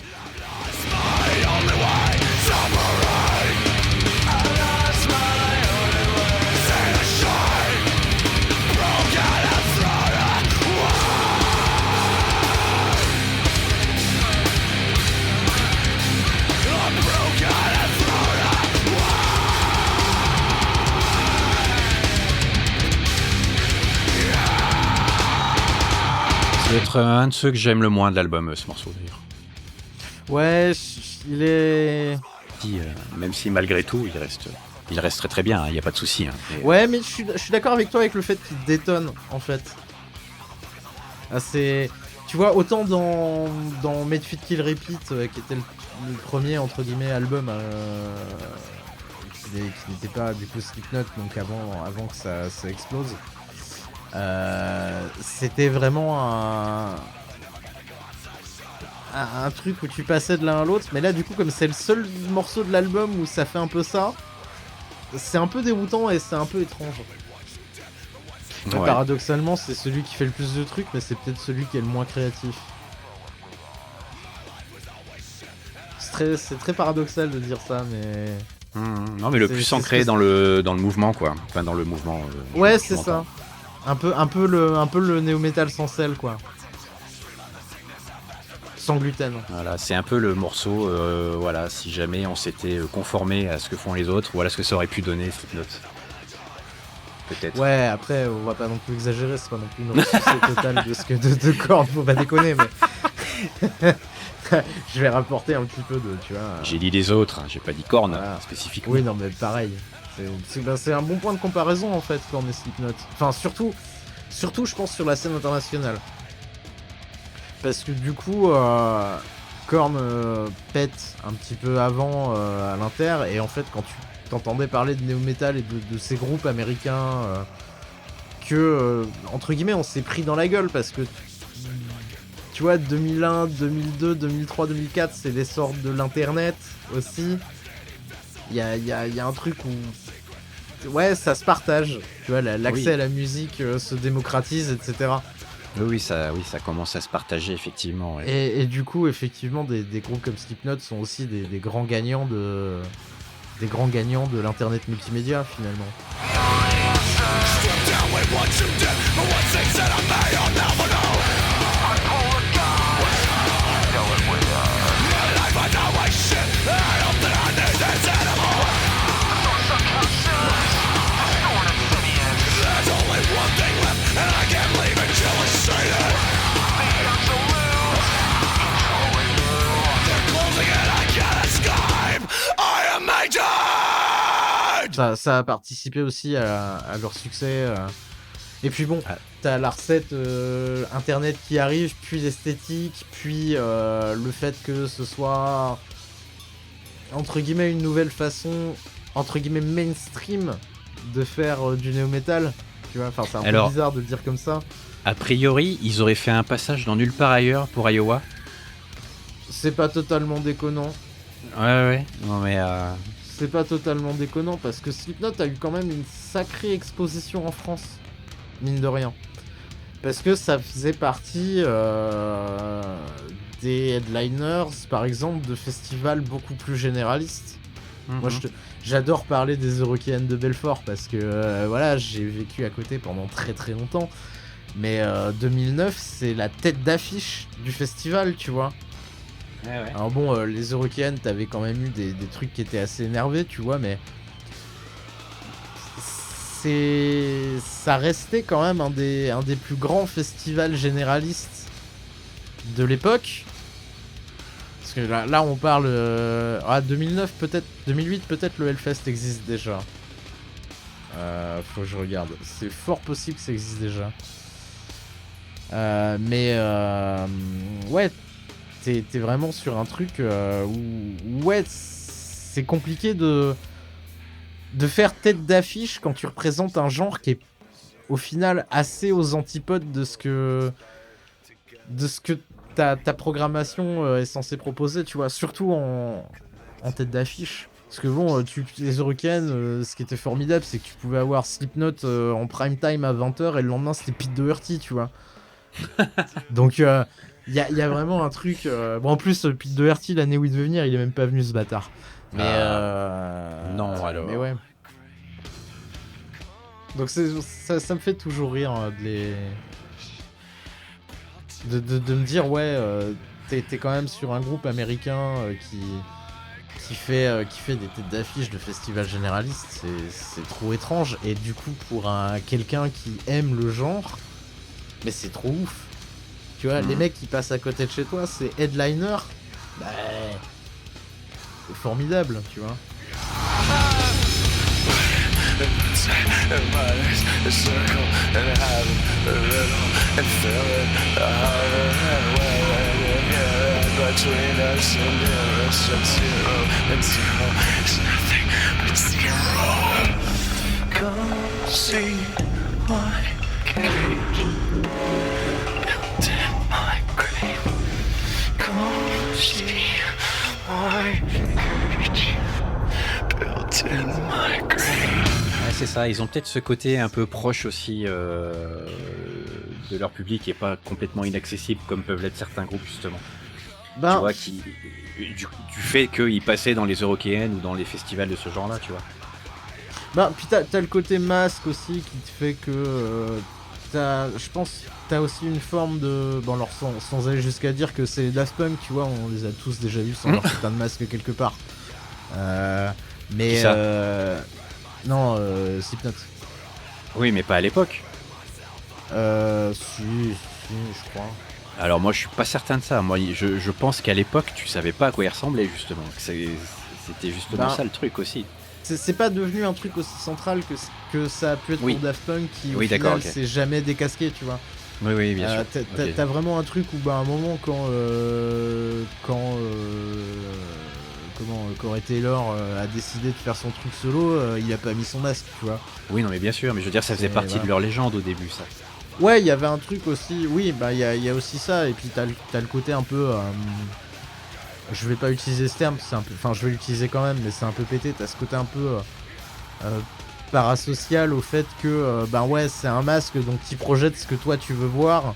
S4: doit être un de ceux que j'aime le moins de l'album, ce morceau d'ailleurs.
S3: Ouais, il est...
S4: Même si malgré tout, il reste très très bien, il n'y a pas de souci. Hein,
S3: Ouais, mais je suis d'accord avec toi avec le fait qu'il détonne, en fait. Ah, c'est... Tu vois, autant dans Made Fit Kill Repeat, qui était le premier, entre guillemets, album, qui n'était pas, du coup, Slipknot, donc avant que ça explose, c'était vraiment un truc où tu passais de l'un à l'autre, mais là, du coup, comme c'est le seul morceau de l'album où ça fait un peu ça, c'est un peu déroutant et c'est un peu étrange.
S4: Ouais.
S3: Paradoxalement, c'est celui qui fait le plus de trucs, mais c'est peut-être celui qui est le moins créatif. C'est très paradoxal de dire ça, mais...
S4: Non, mais le plus ancré dans le mouvement, quoi. Enfin, dans le mouvement...
S3: ouais, c'est ça. Un peu le néo-metal sans sel, quoi. Sans gluten.
S4: Voilà, c'est un peu le morceau, voilà, si jamais on s'était conformé à ce que font les autres, voilà ce que ça aurait pu donner, Slipknot. Peut-être.
S3: Ouais, après, on va pas non plus exagérer, c'est pas non plus une ressource totale de ce que de Korn, faut pas déconner, mais... Je vais rapporter un petit peu de, tu vois...
S4: J'ai dit les autres, hein, j'ai pas dit Korn,
S3: voilà.
S4: spécifiquement.
S3: Oui, non, mais pareil. C'est un bon point de comparaison, en fait, Korn et Slipknot. Enfin, surtout, je pense, sur la scène internationale. Parce que du coup, Korn pète un petit peu avant à l'inter, et en fait, quand tu t'entendais parler de néo-metal et de ces groupes américains que, entre guillemets, on s'est pris dans la gueule, parce que, tu vois, 2001, 2002, 2003, 2004, c'est l'essor de l'internet aussi. Il y a un truc où... Ouais, ça se partage. Tu vois, l'accès à la musique se démocratise, etc.
S4: Oui, ça commence à se partager, effectivement. Ouais.
S3: Et du coup, effectivement, des groupes comme Slipknot sont aussi des grands gagnants de l'internet multimédia, finalement. Ça a participé aussi à leur succès. Et puis bon, t'as la recette internet qui arrive, puis l'esthétique, puis le fait que ce soit entre guillemets une nouvelle façon, entre guillemets mainstream, de faire du néo-metal. Tu vois, enfin c'est un peu bizarre de le dire comme ça.
S4: A priori, ils auraient fait un passage dans Nulle part ailleurs pour Iowa.
S3: C'est pas totalement déconnant.
S4: Ouais, non mais...
S3: C'est pas totalement déconnant parce que Slipknot a eu quand même une sacrée exposition en France, mine de rien. Parce que ça faisait partie des headliners, par exemple, de festivals beaucoup plus généralistes. Moi, j'adore parler des Eurokéennes de Belfort parce que voilà, j'ai vécu à côté pendant très très longtemps. Mais 2009, c'est la tête d'affiche du festival, tu vois.
S4: Ouais.
S3: Alors bon, les Eurokéennes, t'avais quand même eu des trucs qui étaient assez énervés, tu vois, mais ça restait quand même un des plus grands festivals généralistes de l'époque. Parce que là on parle 2009 peut-être, 2008 peut-être le Hellfest existe déjà. Faut que je regarde. C'est fort possible que ça existe déjà. Ouais. T'es vraiment sur un truc où ouais, c'est compliqué de faire tête d'affiche quand tu représentes un genre qui est au final assez aux antipodes de ce que ta programmation est censée proposer, tu vois, surtout en tête d'affiche. Parce que bon, les Eurokéennes, ce qui était formidable, c'est que tu pouvais avoir Slipknot en prime time à 20h et le lendemain c'était Pete Doherty, tu vois. Donc il y a vraiment un truc... Bon, en plus, Pete Doherty, l'année où il devait venir, il est même pas venu, ce bâtard. Mais
S4: non, alors...
S3: Mais ouais. Donc ça me fait toujours rire de me dire, ouais, t'es quand même sur un groupe américain qui fait des têtes d'affiche de festivals généralistes. C'est trop étrange. Et du coup, pour quelqu'un qui aime le genre, mais c'est trop ouf. Tu vois, les mecs qui passent à côté de chez toi, c'est headliner. Bah, c'est formidable, tu vois.
S4: Ouais, c'est ça, ils ont peut-être ce côté un peu proche aussi de leur public et pas complètement inaccessible comme peuvent l'être certains groupes justement. Tu
S3: Ben,
S4: vois, du fait qu'ils passaient dans les Eurokéennes ou dans les festivals de ce genre-là, tu vois.
S3: bah, puis t'as le côté masque aussi qui te fait que je pense t'as aussi une forme de bon alors sans aller jusqu'à dire que c'est les Daft Punk, tu vois, on les a tous déjà vus sans leur putain de masque quelque part. Mais
S4: Qui ça
S3: non, Slipknot.
S4: Oui, mais pas à l'époque.
S3: Si, je crois.
S4: Alors moi, je suis pas certain de ça. Moi, je pense qu'à l'époque, tu savais pas à quoi il ressemblait justement. C'était justement
S3: Ben,
S4: ça le truc aussi.
S3: C'est pas devenu un truc aussi central que ça a pu être
S4: Oui.
S3: pour Daft Punk qui au
S4: Oui,
S3: final
S4: d'accord, ok.
S3: s'est jamais décasqué, tu vois.
S4: Oui, bien sûr.
S3: T'as vraiment un truc où bah, à un moment quand Corey Taylor a décidé de faire son truc solo, il a pas mis son masque, tu vois.
S4: Oui, non, mais bien sûr. Mais je veux dire, ça faisait
S3: Et
S4: partie
S3: voilà.
S4: de leur légende au début, ça.
S3: Ouais, il y avait un truc aussi, oui, bah il y a aussi ça, et puis t'as le côté un peu... je vais pas utiliser ce terme, c'est un peu, enfin je vais l'utiliser quand même, mais c'est un peu pété, t'as ce côté un peu parasocial au fait que, ben ouais, c'est un masque, donc tu projettes ce que toi tu veux voir,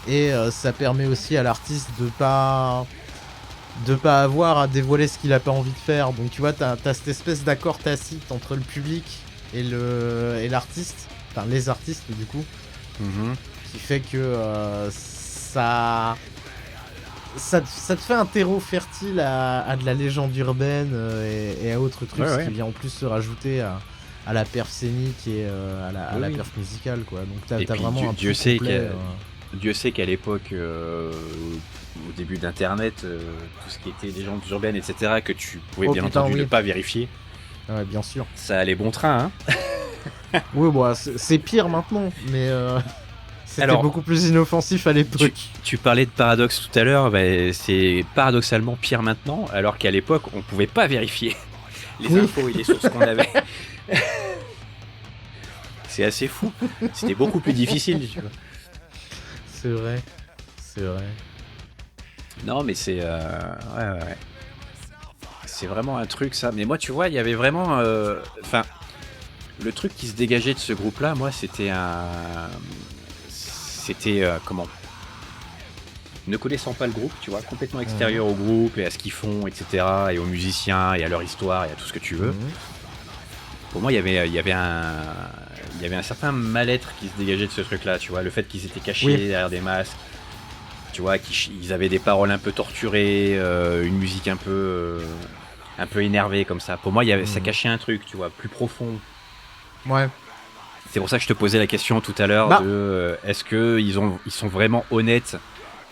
S3: et ça permet aussi à l'artiste de pas avoir à dévoiler ce qu'il a pas envie de faire, donc tu vois, t'as cette espèce d'accord tacite entre le public et l'artiste, enfin les artistes du coup, qui fait que ça te fait un terreau fertile à de la légende urbaine et à autres trucs,
S4: Ouais,
S3: ce
S4: ouais.
S3: qui vient en plus se rajouter à la perf scénique et à la
S4: Oui.
S3: perf musicale, quoi. Donc t'as
S4: Et puis,
S3: vraiment un
S4: Dieu
S3: truc
S4: sait
S3: complet,
S4: Dieu sait qu'à l'époque, au début d'Internet, tout ce qui était légendes urbaines, etc., que tu pouvais
S3: Oh,
S4: bien
S3: putain,
S4: entendu
S3: oui.
S4: ne pas vérifier,
S3: Ouais, bien sûr.
S4: ça allait bon train, hein.
S3: Oui, bon, c'est pire maintenant, mais c'était
S4: Alors,
S3: beaucoup plus inoffensif à l'époque.
S4: Tu parlais de paradoxe tout à l'heure, bah, c'est paradoxalement pire maintenant, alors qu'à l'époque, on pouvait pas vérifier les
S3: Oui.
S4: infos et les sources qu'on avait. C'est assez fou. C'était beaucoup plus difficile, tu vois.
S3: C'est vrai. C'est vrai.
S4: Non, mais c'est... ouais. C'est vraiment un truc, ça. Mais moi, tu vois, il y avait vraiment... Enfin, le truc qui se dégageait de ce groupe-là, moi, c'était comment, ne connaissant pas le groupe, tu vois, complètement extérieur au groupe et à ce qu'ils font, etc., et aux musiciens, et à leur histoire, et à tout ce que tu veux. Pour moi, il y avait un certain mal-être qui se dégageait de ce truc-là, tu vois, le fait qu'ils étaient cachés derrière des masques, tu vois, qu'ils avaient des paroles un peu torturées, une musique un peu énervée comme ça. Pour moi, ça cachait un truc, tu vois, plus profond.
S3: Ouais.
S4: C'est pour ça que je te posais la question tout à l'heure de est-ce que ils sont vraiment honnêtes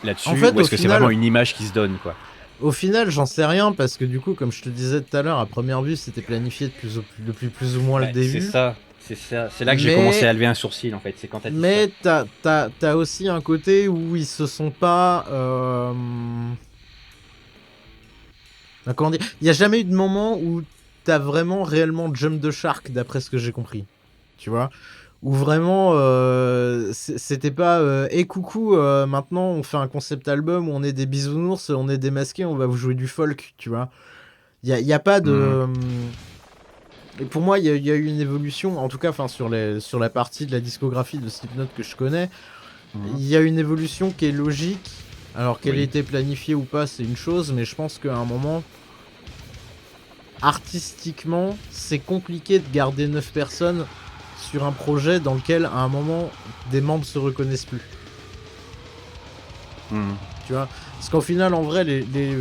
S4: là-dessus,
S3: En fait,
S4: ou est-ce
S3: au
S4: que c'est
S3: final-
S4: vraiment une image qui se donne, quoi.
S3: Au final, j'en sais rien parce que du coup, comme je te disais tout à l'heure, à première vue, c'était planifié depuis plus ou moins le début.
S4: C'est ça. C'est là que j'ai
S3: Mais-
S4: commencé à lever un sourcil, en fait. C'est quand t'as dit
S3: Mais t'as aussi un côté où ils se sont pas... Comment dire ? Il n'y a jamais eu de moment où t'as vraiment réellement jump the shark, d'après ce que j'ai compris. Tu vois ? Où vraiment, c'était pas hey coucou, maintenant on fait un concept album où on est des bisounours, on est démasqués, on va vous jouer du folk, tu vois. Il y a pas de... Et pour moi, il y a eu une évolution, en tout cas sur la partie de la discographie de Slipknot que je connais, il y a une évolution qui est logique. Alors qu'elle ait été planifiée ou pas, c'est une chose, mais je pense qu'à un moment, artistiquement, c'est compliqué de garder 9 personnes sur un projet dans lequel, à un moment, des membres se reconnaissent plus. Tu vois, parce qu'au final, en vrai, les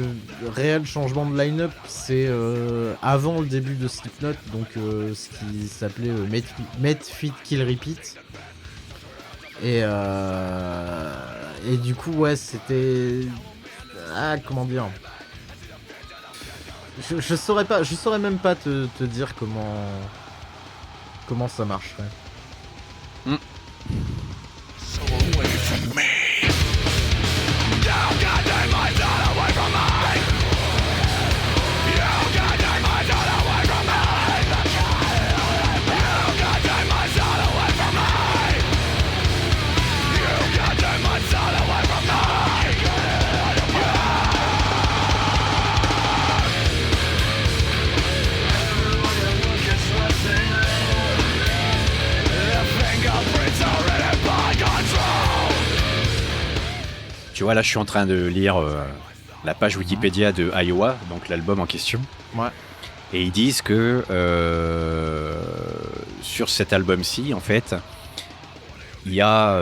S3: réels changements de line-up, c'est avant le début de Slipknot, donc ce qui s'appelait Met Fit Kill Repeat. Et Et du coup, ouais, c'était... Ah, comment dire... Je saurais même pas te dire comment ça marcherait.
S4: Tu vois, là, je suis en train de lire la page Wikipédia de Iowa, donc l'album en question.
S3: Ouais.
S4: Et ils disent que sur cet album-ci, en fait, il y a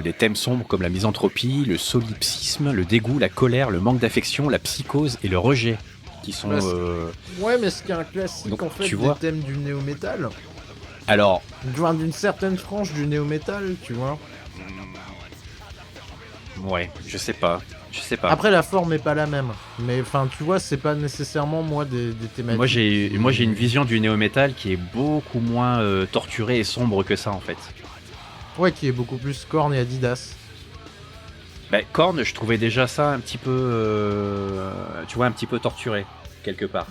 S4: des thèmes sombres comme la misanthropie, le solipsisme, le dégoût, la colère, le manque d'affection, la psychose et le rejet, qui sont...
S3: Ouais, mais ce qui est un classique,
S4: donc,
S3: en fait,
S4: tu
S3: des
S4: vois.
S3: thèmes du néo-metal.
S4: Alors,
S3: D'une certaine frange du néo-metal, tu vois.
S4: ouais, je sais pas.
S3: Après, la forme est pas la même. Mais enfin, tu vois, c'est pas nécessairement, moi, des thématiques.
S4: Moi, j'ai une vision du néo-metal qui est beaucoup moins torturée et sombre que ça, en fait.
S3: Ouais, qui est beaucoup plus Korn et Adidas.
S4: Bah, Korn, je trouvais déjà ça un petit peu, tu vois, un petit peu torturé, quelque part.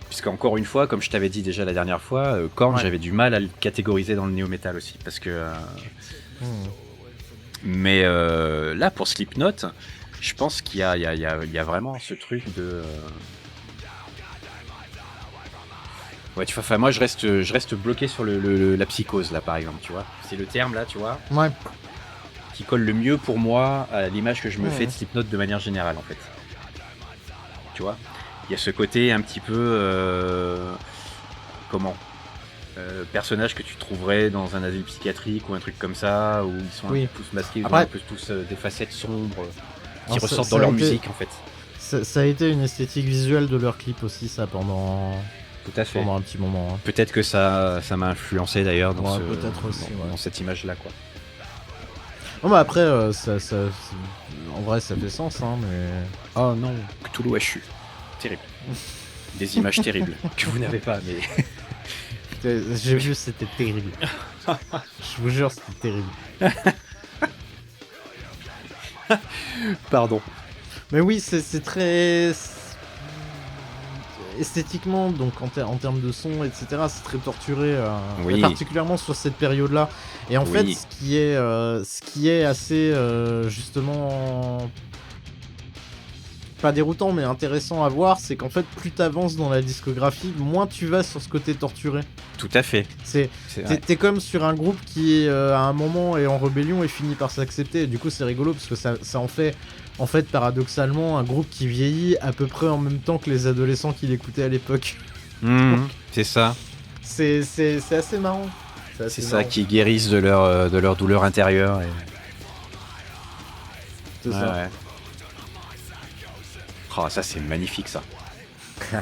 S4: Puisqu'encore une fois, comme je t'avais dit déjà la dernière fois, Korn,
S3: Ouais.
S4: j'avais du mal à le catégoriser dans le néo-metal aussi. Parce que... Mais là, pour Slipknot, je pense qu'il y a vraiment ce truc de... Ouais, tu vois, enfin, moi, je reste bloqué sur la psychose, là, par exemple, tu vois. C'est le terme, là, tu vois,
S3: Ouais.
S4: qui colle le mieux pour moi à l'image que je me fais de Slipknot de manière générale, en fait. Tu vois, il y a ce côté un petit peu... comment personnage que tu trouverais dans un asile psychiatrique ou un truc comme ça, où ils sont un peu tous masqués, ils ont un peu tous des facettes sombres qui
S3: Alors,
S4: ressortent
S3: ça
S4: dans
S3: a
S4: leur
S3: été-
S4: musique, en fait.
S3: Ça a été une esthétique visuelle de leur clip aussi, ça, pendant
S4: Tout à fait.
S3: un petit moment. Hein.
S4: Peut-être que ça m'a influencé d'ailleurs dans,
S3: Ouais,
S4: ce,
S3: peut-être aussi,
S4: dans,
S3: ouais.
S4: dans cette image-là, quoi.
S3: Non, mais après, en vrai, ça fait sens, hein, mais...
S4: Oh non, Cthulhu HU. Terrible. Des images terribles que vous n'avez pas, mais...
S3: J'ai vu, c'était terrible. Je vous jure, c'était terrible.
S4: Pardon.
S3: Mais oui, c'est très... Esthétiquement, donc en termes de son, etc., c'est très torturé,
S4: Oui.
S3: particulièrement sur cette période-là. Et en fait,
S4: Oui.
S3: ce qui est assez, justement... pas déroutant, mais intéressant à voir, c'est qu'en fait, plus t'avances dans la discographie, moins tu vas sur ce côté torturé.
S4: Tout à fait.
S3: C'est... T'es comme sur un groupe qui, à un moment, est en rébellion et finit par s'accepter. Et du coup, c'est rigolo parce que ça en fait, paradoxalement, un groupe qui vieillit à peu près en même temps que les adolescents qui l'écoutaient à l'époque.
S4: C'est ça.
S3: C'est assez marrant.
S4: C'est ça, qui guérissent de leur douleur intérieure. Et...
S3: C'est ça.
S4: Ouais. Oh, ça, c'est magnifique, ça.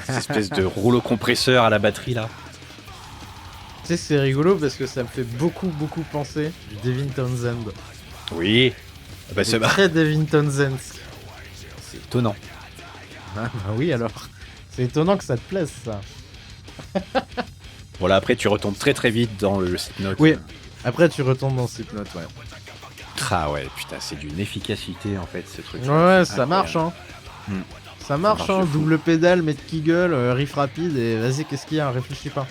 S4: Cette espèce de rouleau compresseur à la batterie, là.
S3: Tu sais, c'est rigolo parce que ça me fait beaucoup penser du Devin Townsend.
S4: Oui. Bah,
S3: C'est très Devin Townsend.
S4: c'est étonnant.
S3: Ah bah oui, alors. C'est étonnant que ça te plaise, ça.
S4: Bon, là, après, tu retombes très vite dans le Slipknot.
S3: Oui. Après, tu retombes dans Slipknot, ouais.
S4: Ah ouais, putain, c'est d'une efficacité, en fait, ce truc.
S3: Ouais, ça marche, hein.
S4: Hmm.
S3: Ça marche,
S4: marche
S3: hein.
S4: de fou.
S3: Double pédale, mettre Kegel, riff rapide, et vas-y, qu'est-ce qu'il y a? Réfléchis pas.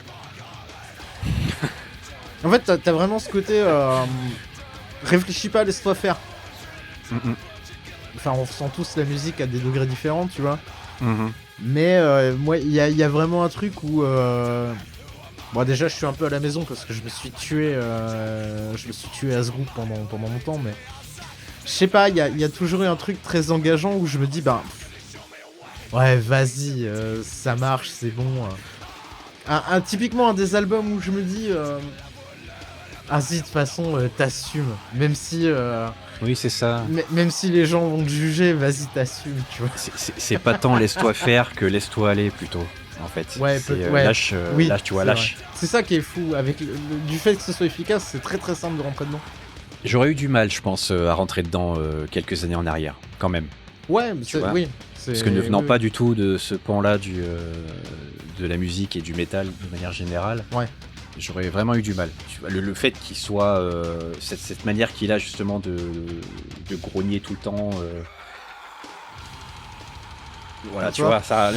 S3: En fait, t'as vraiment ce côté... réfléchis pas, laisse-toi faire. Enfin, on ressent tous la musique à des degrés différents, tu vois. Mais moi, il y a vraiment un truc où... Bon, déjà, je suis un peu à la maison parce que je me suis tué à ce groupe pendant longtemps, mais... Je sais pas, il y a toujours eu un truc très engageant où je me dis, bah... Ouais, vas-y, ça marche, c'est bon. Typiquement un des albums où je me dis... Vas-y, de toute façon, t'assumes. Même si...
S4: Oui, c'est ça.
S3: Même si les gens vont te juger, vas-y, t'assumes, tu vois.
S4: C'est pas tant laisse-toi faire que laisse-toi aller, plutôt, en fait.
S3: Ouais,
S4: C'est,
S3: ouais.
S4: lâche,
S3: Oui,
S4: lâche, tu vois,
S3: c'est
S4: lâche.
S3: vrai. C'est ça qui est fou. Avec du fait que ce soit efficace, c'est très simple de rentrer dedans.
S4: J'aurais eu du mal, je pense, à rentrer dedans quelques années en arrière, quand même.
S3: Ouais,
S4: vois.
S3: oui.
S4: Parce que ne venant pas du tout de ce pan-là de la musique et du métal de manière générale,
S3: Ouais.
S4: j'aurais vraiment eu du mal. Tu vois, le fait qu'il soit cette manière qu'il a justement de grogner tout le temps. Voilà, tu vois ça.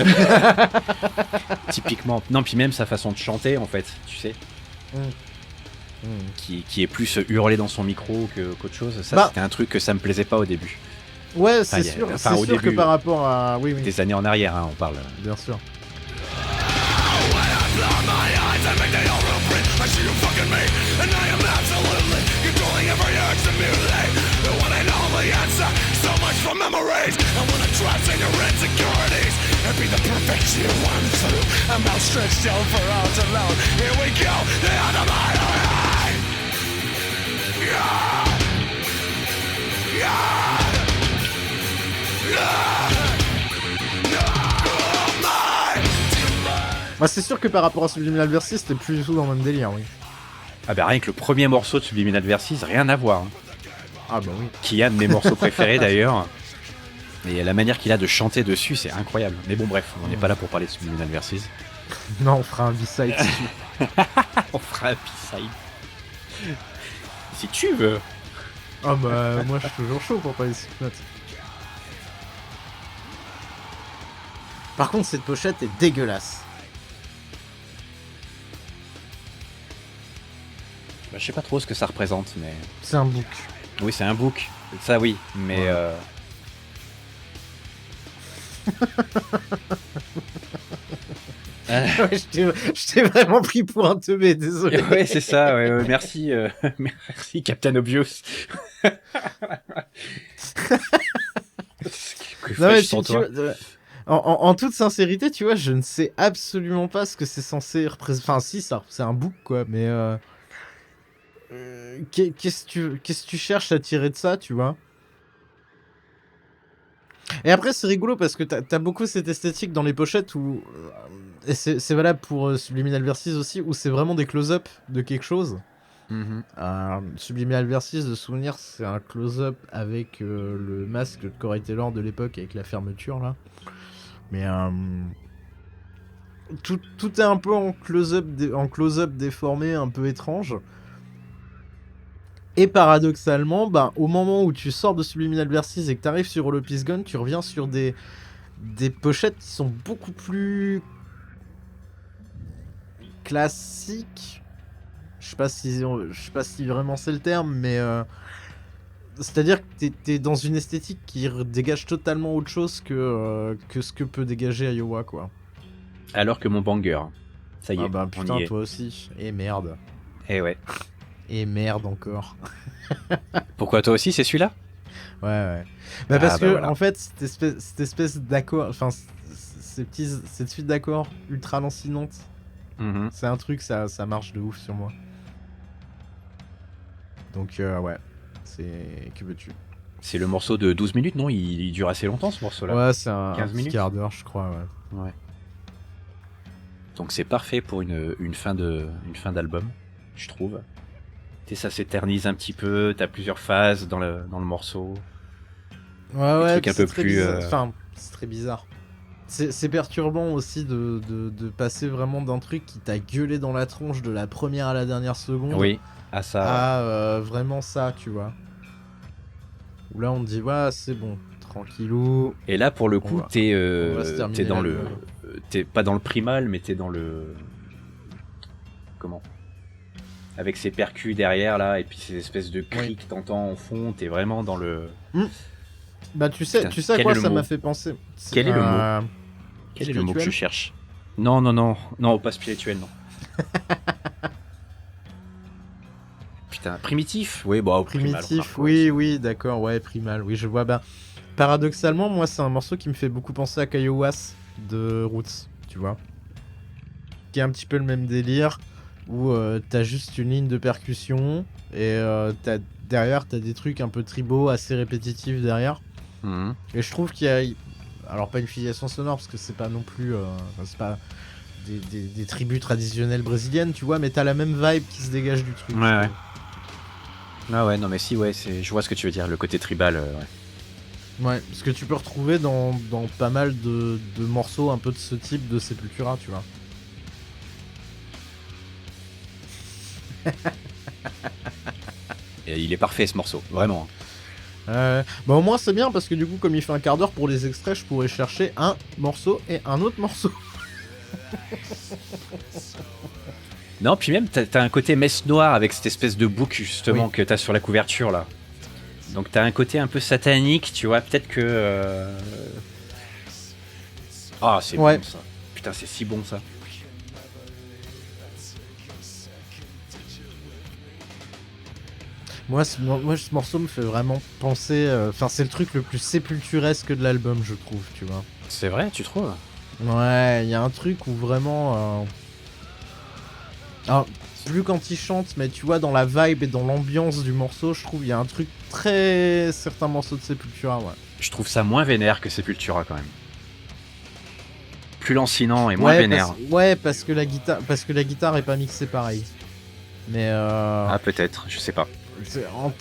S4: Typiquement. Non, puis même sa façon de chanter en fait, tu sais. Qui est plus hurlé dans son micro qu'autre chose. Ça, c'était un truc que ça me plaisait pas au début.
S3: Ouais, c'est sûr,
S4: au
S3: c'est sûr
S4: début,
S3: que par rapport à... Oui.
S4: Des années en arrière, hein, on parle.
S3: Bien sûr. Bah, c'est sûr que par rapport à Subliminal Versus, c'était plus du tout dans le même délire, oui.
S4: Ah bah rien que le premier morceau de Subliminal Versus, rien à voir. Hein.
S3: Ah bah oui.
S4: Qui est un de mes morceaux préférés d'ailleurs. Et la manière qu'il a de chanter dessus, c'est incroyable. Mais bon bref, on n'est pas là pour parler de Subliminal Versus.
S3: Non, on fera un B-side dessus.
S4: On fera un B-side. Si tu veux.
S3: Ah bah moi je suis toujours chaud pour parler de Slipknot. Par contre cette pochette est dégueulasse.
S4: Bah, je sais pas trop ce que ça représente, mais...
S3: C'est un book.
S4: Oui, c'est un book. Ça oui, mais...
S3: Ouais. Ouais, je t'ai vraiment pris pour un teubé, désolé.
S4: Ouais, c'est ça, ouais, merci, merci Captain Obvious.
S3: Non, mais en toute sincérité, tu vois, je ne sais absolument pas ce que c'est censé représenter. Enfin, si, ça, c'est un book, quoi, mais... qu'est-ce que tu cherches à tirer de ça, tu vois? Et après, c'est rigolo parce que t'as beaucoup cette esthétique dans les pochettes où... Et c'est valable pour Subliminal Versus aussi, où c'est vraiment des close-up de quelque chose. Subliminal Versus, de souvenir, c'est un close-up avec le masque de Corey Taylor de l'époque, avec la fermeture, là. Mais... tout est un peu en close-up déformé, un peu étrange. Et paradoxalement, bah, au moment où tu sors de Subliminal Versus et que tu arrives sur All Up Is Gone, tu reviens sur des pochettes qui sont beaucoup plus classiques. Je sais pas si vraiment c'est le terme, mais c'est-à-dire que t'es dans une esthétique qui dégage totalement autre chose que ce que peut dégager Iowa, quoi.
S4: Alors que mon banger, ça y est,
S3: ah bah putain,
S4: on y est.
S3: toi aussi. Et merde.
S4: Eh ouais.
S3: Et merde encore.
S4: Pourquoi toi aussi, c'est celui-là?
S3: Ouais. Bah parce que
S4: voilà.
S3: en fait, cette espèce d'accord, enfin cette suite d'accords ultra lancinante, c'est un truc, ça marche de ouf sur moi. Donc ouais, c'est... Que veux-tu?
S4: C'est le morceau de 12 minutes, non? Il dure assez longtemps ce morceau-là.
S3: Ouais, c'est un
S4: 15
S3: petit
S4: minutes.
S3: quart d'heure, je crois,
S4: Ouais. Donc c'est parfait pour une fin d'album, je trouve. Et ça s'éternise un petit peu, t'as plusieurs phases dans le morceau.
S3: Ouais,
S4: trucs un peu plus...
S3: Enfin, c'est très bizarre. C'est perturbant aussi de passer vraiment d'un truc qui t'a gueulé dans la tronche de la première à la dernière seconde.
S4: Oui, à ça.
S3: À vraiment ça, tu vois. Où là on te dit, ouais, c'est bon, tranquillou.
S4: Et là, pour le coup, t'es dans
S3: l'album.
S4: t'es pas dans le primal, mais t'es dans le... Comment? Avec ces percus derrière, là, et puis ces espèces de cris que t'entends en fond, t'es vraiment dans le...
S3: Bah tu sais à
S4: quel
S3: quoi
S4: est le
S3: ça
S4: mot
S3: m'a fait penser.
S4: Quel est le mot? Quel est le mot que je
S3: Spirituel.
S4: cherche? Non, pas spirituel, non. Putain, primitif? Oui, bon,
S3: Primitif,
S4: primal,
S3: oui, d'accord, ouais, primal, oui, je vois. Bah, paradoxalement, moi, c'est un morceau qui me fait beaucoup penser à Kiowas de Roots, tu vois. Qui est un petit peu le même délire, où t'as juste une ligne de percussion, et derrière, t'as des trucs un peu tribaux, assez répétitifs derrière. Et je trouve qu'il y a... Alors, pas une filiation sonore, parce que c'est pas non plus... c'est pas des tribus traditionnelles brésiliennes, tu vois, mais t'as la même vibe qui se dégage du truc.
S4: Ouais. Ah ouais, non mais si, ouais, je vois ce que tu veux dire, le côté tribal, ouais.
S3: Ouais, ce que tu peux retrouver dans pas mal de morceaux un peu de ce type de Sepultura, tu vois.
S4: Et il est parfait ce morceau, vraiment.
S3: Bah au moins c'est bien parce que du coup comme il fait un quart d'heure pour les extraits, je pourrais chercher un morceau et un autre morceau.
S4: Non, puis même, t'as un côté messe noire avec cette espèce de boucle, justement, que t'as sur la couverture, là. Donc t'as un côté un peu satanique, tu vois, peut-être que... Ah, c'est
S3: Ouais.
S4: bon, ça. Putain, c'est si bon, ça.
S3: Moi, ce morceau me fait vraiment penser... Enfin, c'est le truc le plus sépulturesque de l'album, je trouve, tu vois.
S4: C'est vrai, tu trouves?
S3: Ouais, il y a un truc où vraiment... Alors, plus quand il chante, mais tu vois, dans la vibe et dans l'ambiance du morceau, je trouve il y a un truc très... Certains morceaux de Sepultura, ouais.
S4: Je trouve ça moins vénère que Sepultura, quand même. Plus lancinant et moins vénère.
S3: Parce que la guitare est pas mixée pareil. Mais
S4: Ah, peut-être, je sais pas.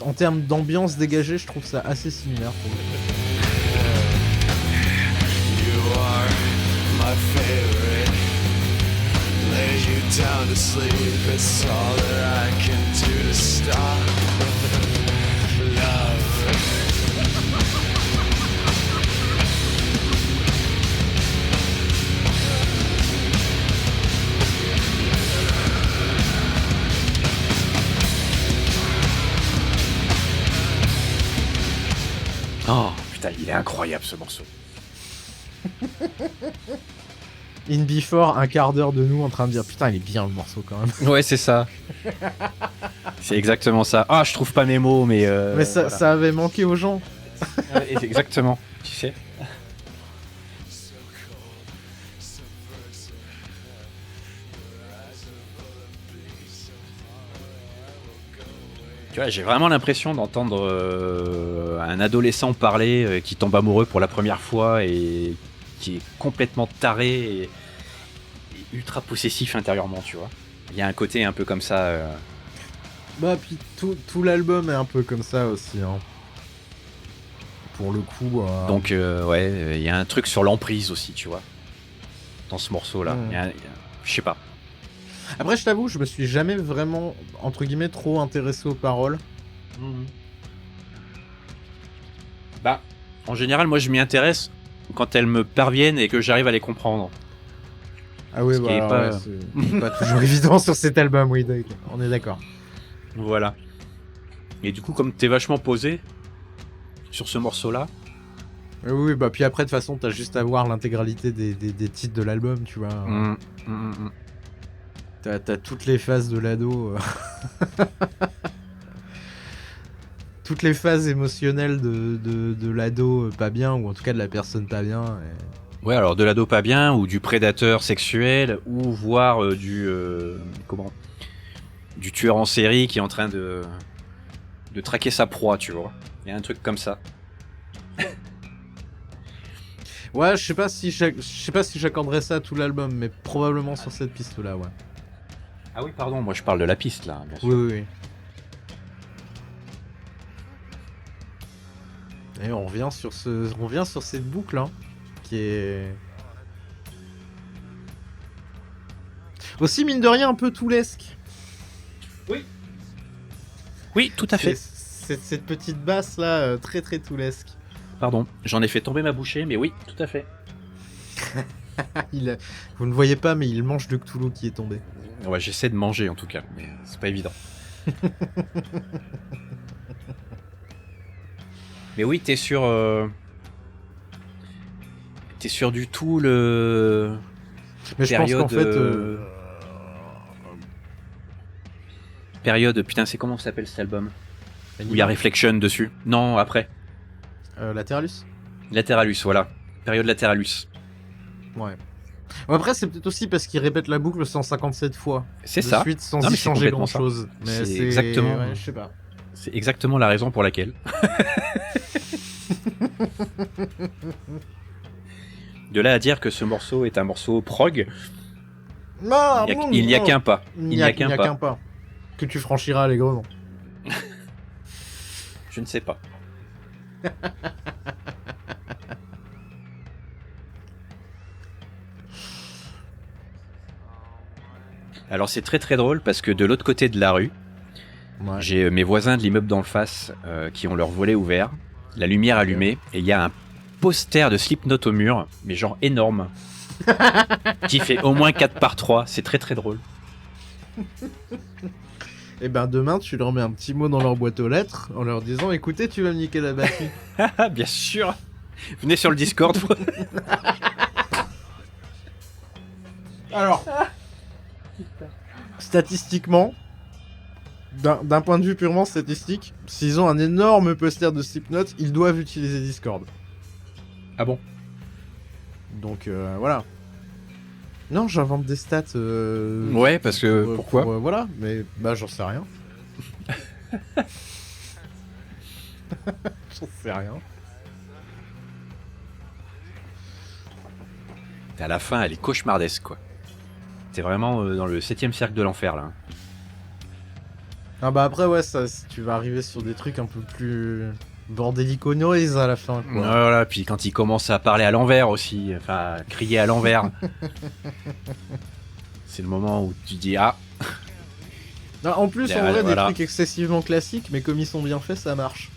S3: en termes d'ambiance dégagée, je trouve ça assez similaire pour le coup.
S5: You are my favorite. Lay you down to sleep. It's all that I can do to stop love.
S4: Oh, putain, il est incroyable, ce morceau.
S3: In Before, un quart d'heure de nous en train de dire putain, il est bien le morceau quand même.
S4: Ouais, c'est ça. C'est exactement ça. Ah, je trouve pas mes mots, mais...
S3: Mais ça,
S4: voilà.
S3: ça avait manqué aux gens.
S4: Ouais, exactement, tu sais. Tu vois, j'ai vraiment l'impression d'entendre un adolescent parler qui tombe amoureux pour la première fois et qui est complètement taré et ultra possessif intérieurement, tu vois. Il y a un côté un peu comme ça.
S3: Bah puis tout l'album est un peu comme ça aussi, hein. Pour le coup.
S4: Donc ouais, il y a un truc sur l'emprise aussi, tu vois. Dans ce morceau-là. Je sais pas.
S3: Après, je t'avoue, je me suis jamais vraiment, entre guillemets, trop intéressé aux paroles.
S4: Bah, en général, moi je m'y intéresse quand elles me parviennent et que j'arrive à les comprendre.
S3: Ah oui,
S4: Ce qui est pas-
S3: c'est pas toujours évident sur cet album, oui, on est d'accord.
S4: Voilà. Et du coup, comme t'es vachement posé sur ce morceau-là,
S3: Oui, bah puis après, de toute façon, t'as juste à voir l'intégralité des titres de l'album, tu vois. T'as toutes les phases de l'ado. Toutes les phases émotionnelles de l'ado pas bien, ou en tout cas de la personne pas bien.
S4: ouais, alors de l'ado pas bien, ou du prédateur sexuel, ou voire du tueur en série qui est en train de traquer sa proie, tu vois. Il y a un truc comme ça.
S3: Ouais, je sais pas si j'accorderais ça à tout l'album, mais probablement sur cette piste-là, ouais.
S4: Ah oui, pardon, moi je parle de la piste là, bien sûr.
S3: Oui. Et on revient sur cette boucle, hein, qui est aussi mine de rien un peu toulesque.
S4: Oui, tout à fait.
S3: Cette petite basse là, très très toulesque.
S4: Pardon, j'en ai fait tomber ma bouchée, mais oui, tout à fait.
S3: Vous ne voyez pas, mais il mange de Cthulhu qui est tombé.
S4: Ouais, j'essaie de manger en tout cas, mais c'est pas évident. Mais oui, t'es sur du tout le
S3: Mais je pense qu'en fait,
S4: période, putain, c'est comment ça s'appelle cet album où il y a Reflection dessus. Non, après.
S3: Lateralus.
S4: Lateralus, voilà. Période Lateralus.
S3: Ouais. Bon, après, c'est peut-être aussi parce qu'il répète la boucle 157 fois.
S4: C'est
S3: de
S4: ça.
S3: Suite, sans
S4: Non,
S3: y
S4: mais c'est
S3: changer
S4: complètement
S3: grand chose. Mais
S4: C'est exactement-
S3: Ouais, je sais pas.
S4: C'est exactement la raison pour laquelle. De là à dire que ce morceau est un morceau prog,
S3: Non,
S4: il n'y a qu'un pas.
S3: Il n'y a qu'un pas. Que tu franchiras allègrement.
S4: Je ne sais pas. Alors c'est très très drôle parce que de l'autre côté de la rue,
S3: Ouais.
S4: j'ai mes voisins de l'immeuble d'en face qui ont leur volet ouvert, la lumière allumée, et il y a un poster de Slipknot au mur, mais genre énorme, qui fait au moins 4 par 3, c'est très très drôle.
S3: Et ben demain, tu leur mets un petit mot dans leur boîte aux lettres en leur disant écoutez, tu vas me niquer la batterie.
S4: Ah bien sûr. Venez sur le Discord.
S3: Alors, statistiquement, d'un point de vue purement statistique, s'ils ont un énorme poster de Slipknot, ils doivent utiliser Discord.
S4: Ah bon?
S3: Donc voilà. Non, j'invente des stats.
S4: Ouais, parce que pourquoi?
S3: Voilà, mais bah j'en sais rien. J'en sais rien.
S4: À la fin, elle est cauchemardesque quoi. C'est vraiment dans le 7ème cercle de l'enfer là.
S3: Ah bah après ouais, ça, tu vas arriver sur des trucs un peu plus bordélico noise à la fin quoi.
S4: Voilà, puis quand il commence à parler à l'envers aussi, enfin à crier à l'envers. C'est le moment où tu dis ah.
S3: Non, en plus, en vrai,
S4: voilà.
S3: des trucs excessivement classiques, mais comme ils sont bien faits, ça marche.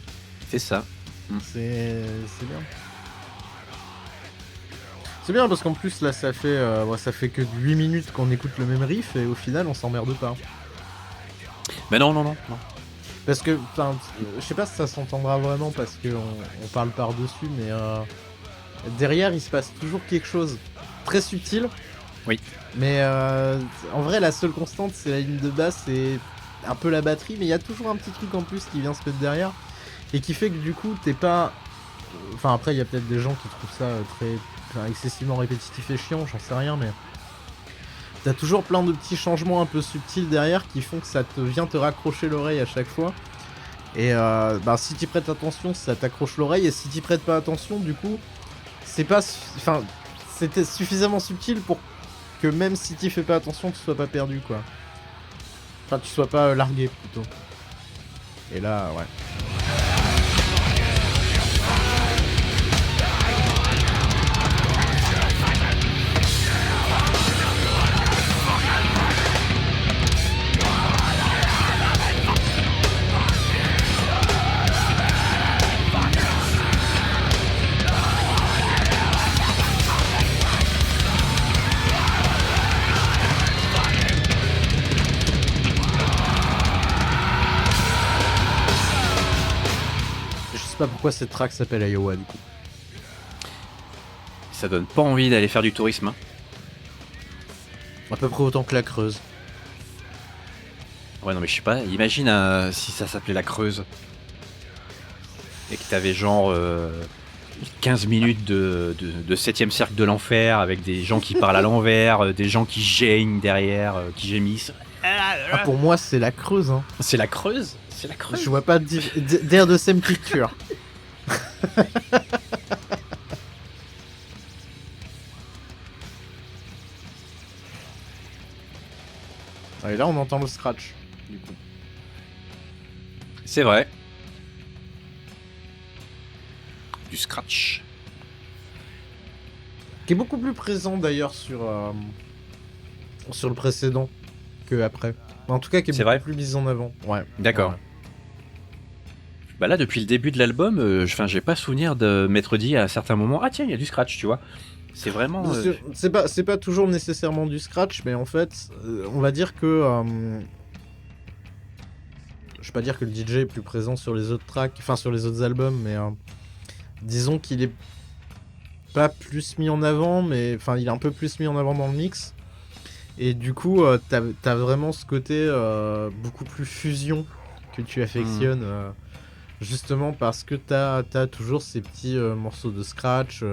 S4: C'est ça.
S3: C'est bien. C'est bien parce qu'en plus là ça fait que 8 minutes qu'on écoute le même riff et au final on s'emmerde pas.
S4: Mais non.
S3: Parce que, enfin, je sais pas si ça s'entendra vraiment parce que on parle par-dessus, mais derrière il se passe toujours quelque chose très subtil.
S4: Oui.
S3: Mais en vrai la seule constante c'est la ligne de basse et un peu la batterie, mais il y a toujours un petit truc en plus qui vient se mettre derrière et qui fait que du coup t'es pas... Enfin après il y a peut-être des gens qui trouvent ça excessivement répétitif et chiant, j'en sais rien, mais t'as toujours plein de petits changements un peu subtils derrière qui font que ça vient te raccrocher l'oreille à chaque fois. Et si t'y prêtes attention, ça t'accroche l'oreille, et si t'y prêtes pas attention, du coup, c'était suffisamment subtil pour que même si t'y fais pas attention, tu sois pas perdu, quoi. Enfin, tu sois pas largué, plutôt. Et là, ouais. Je sais pas pourquoi cette track s'appelle Iowa du coup.
S4: Ça donne pas envie d'aller faire du tourisme. Hein.
S3: À peu près autant que la Creuse.
S4: Ouais non mais je sais pas, imagine si ça s'appelait la Creuse. Et que t'avais genre 15 minutes de 7ème cercle de l'enfer avec des gens qui parlent à l'envers, des gens qui geignent derrière, qui gémissent.
S3: Ah, pour moi c'est la Creuse hein.
S4: C'est la Creuse? C'est la Creuse?
S3: Je vois pas d'air de same culture. Et là on entend le scratch du coup.
S4: C'est vrai. Du scratch.
S3: Qui est beaucoup plus présent d'ailleurs sur le précédent que après. En tout cas qui est
S4: C'est
S3: beaucoup
S4: vrai
S3: plus mis en avant. Ouais.
S4: D'accord.
S3: Ouais.
S4: Bah là, depuis le début de l'album, j'ai pas souvenir de m'être dit à certains moments, ah tiens, il y a du scratch, tu vois. C'est vraiment.
S3: C'est pas toujours nécessairement du scratch, mais en fait, on va dire que. Je vais pas dire que le DJ est plus présent sur les autres tracks, enfin sur les autres albums, mais disons qu'il est pas plus mis en avant, mais enfin il est un peu plus mis en avant dans le mix. Et du coup, t'as vraiment ce côté beaucoup plus fusion que tu affectionnes. Justement parce que t'as toujours ces petits morceaux de scratch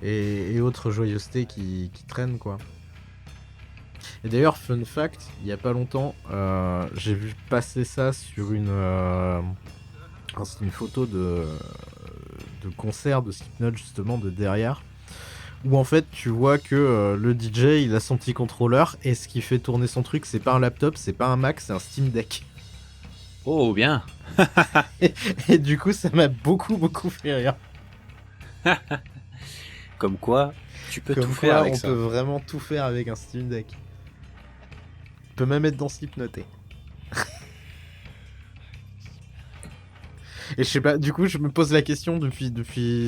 S3: et autres joyeusetés qui traînent quoi. Et d'ailleurs, fun fact, il y a pas longtemps, j'ai vu passer ça sur une photo de concert de Slipknot justement de derrière, où en fait tu vois que le DJ il a son petit contrôleur et ce qui fait tourner son truc c'est pas un laptop, c'est pas un Mac, c'est un Steam Deck.
S4: Oh, bien.
S3: Et du coup, ça m'a beaucoup fait rire.
S4: Comme quoi, tu peux
S3: Comme
S4: tout
S3: quoi,
S4: faire avec
S3: on
S4: ça.
S3: peut vraiment tout faire avec un Steam Deck. On peut même être dans Slipknot. Et je sais pas, du coup, je me pose la question depuis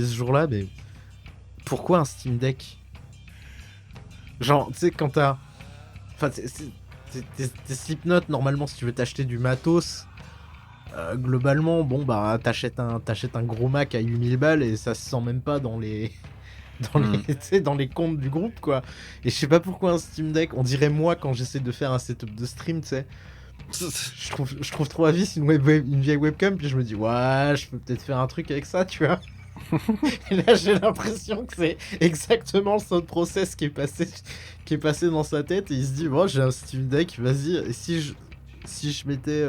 S3: ce jour-là, mais pourquoi un Steam Deck? Genre, tu sais, quand t'as... Enfin, t'es Slipknot, normalement, si tu veux t'acheter du matos, globalement, bon, bah, t'achètes un gros Mac à 8000 balles et ça se sent même pas dans les... tu sais, dans les comptes du groupe, quoi. Et je sais pas pourquoi un Steam Deck, on dirait moi quand j'essaie de faire un setup de stream, tu sais. Je trouve trop à vis une vieille webcam, puis je me dis, ouais, je peux peut-être faire un truc avec ça, tu vois. Et là, j'ai l'impression que c'est exactement le thought process qui est passé dans sa tête, et il se dit, bon, j'ai un Steam Deck, vas-y, et si je mettais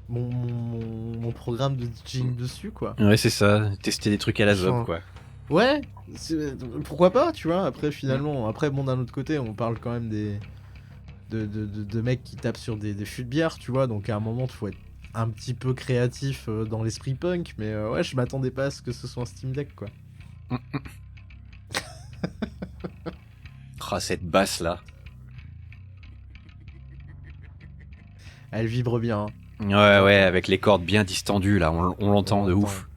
S3: mon programme de DJing dessus, quoi.
S4: Ouais, c'est ça. Tester des trucs à la zob, quoi.
S3: Ouais, pourquoi pas, tu vois. Après, finalement, bon, d'un autre côté, on parle quand même de mecs qui tapent sur des fûts de bière, tu vois. Donc, à un moment, il faut être un petit peu créatif dans l'esprit punk. Mais ouais, je m'attendais pas à ce que ce soit un Steam Deck, quoi.
S4: Ah, cette basse là.
S3: Elle vibre bien. Hein.
S4: Ouais, avec les cordes bien distendues là, on l'entend de ouf.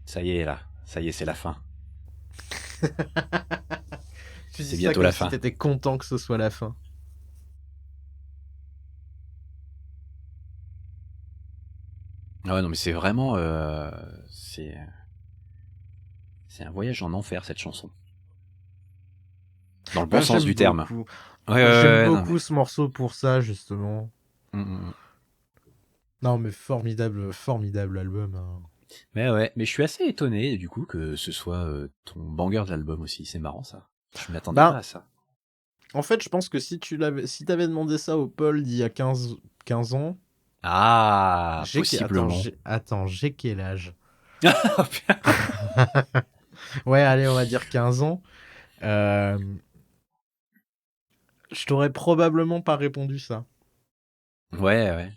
S4: Ça y est là, ça y est, c'est la fin.
S3: C'est
S4: bientôt la fin.
S3: Si t'étais content que ce soit la fin.
S4: Ah ouais, non mais c'est vraiment... c'est un voyage en enfer cette chanson. Dans le bon sens
S3: J'aime
S4: du terme.
S3: beaucoup.
S4: Ouais,
S3: J'aime
S4: non,
S3: beaucoup ce morceau pour ça, justement.
S4: mais...
S3: Non, mais formidable album. Hein.
S4: Mais ouais, mais je suis assez étonné du coup que ce soit ton banger de l'album aussi, c'est marrant ça. Je m'attendais pas à ça.
S3: En fait, je pense que si t'avais demandé ça au Paul d'il y a 15 ans...
S4: Ah, possiblement.
S3: Attends, j'ai quel âge? Ouais, allez, on va dire 15 ans. Je t'aurais probablement pas répondu ça.
S4: Ouais.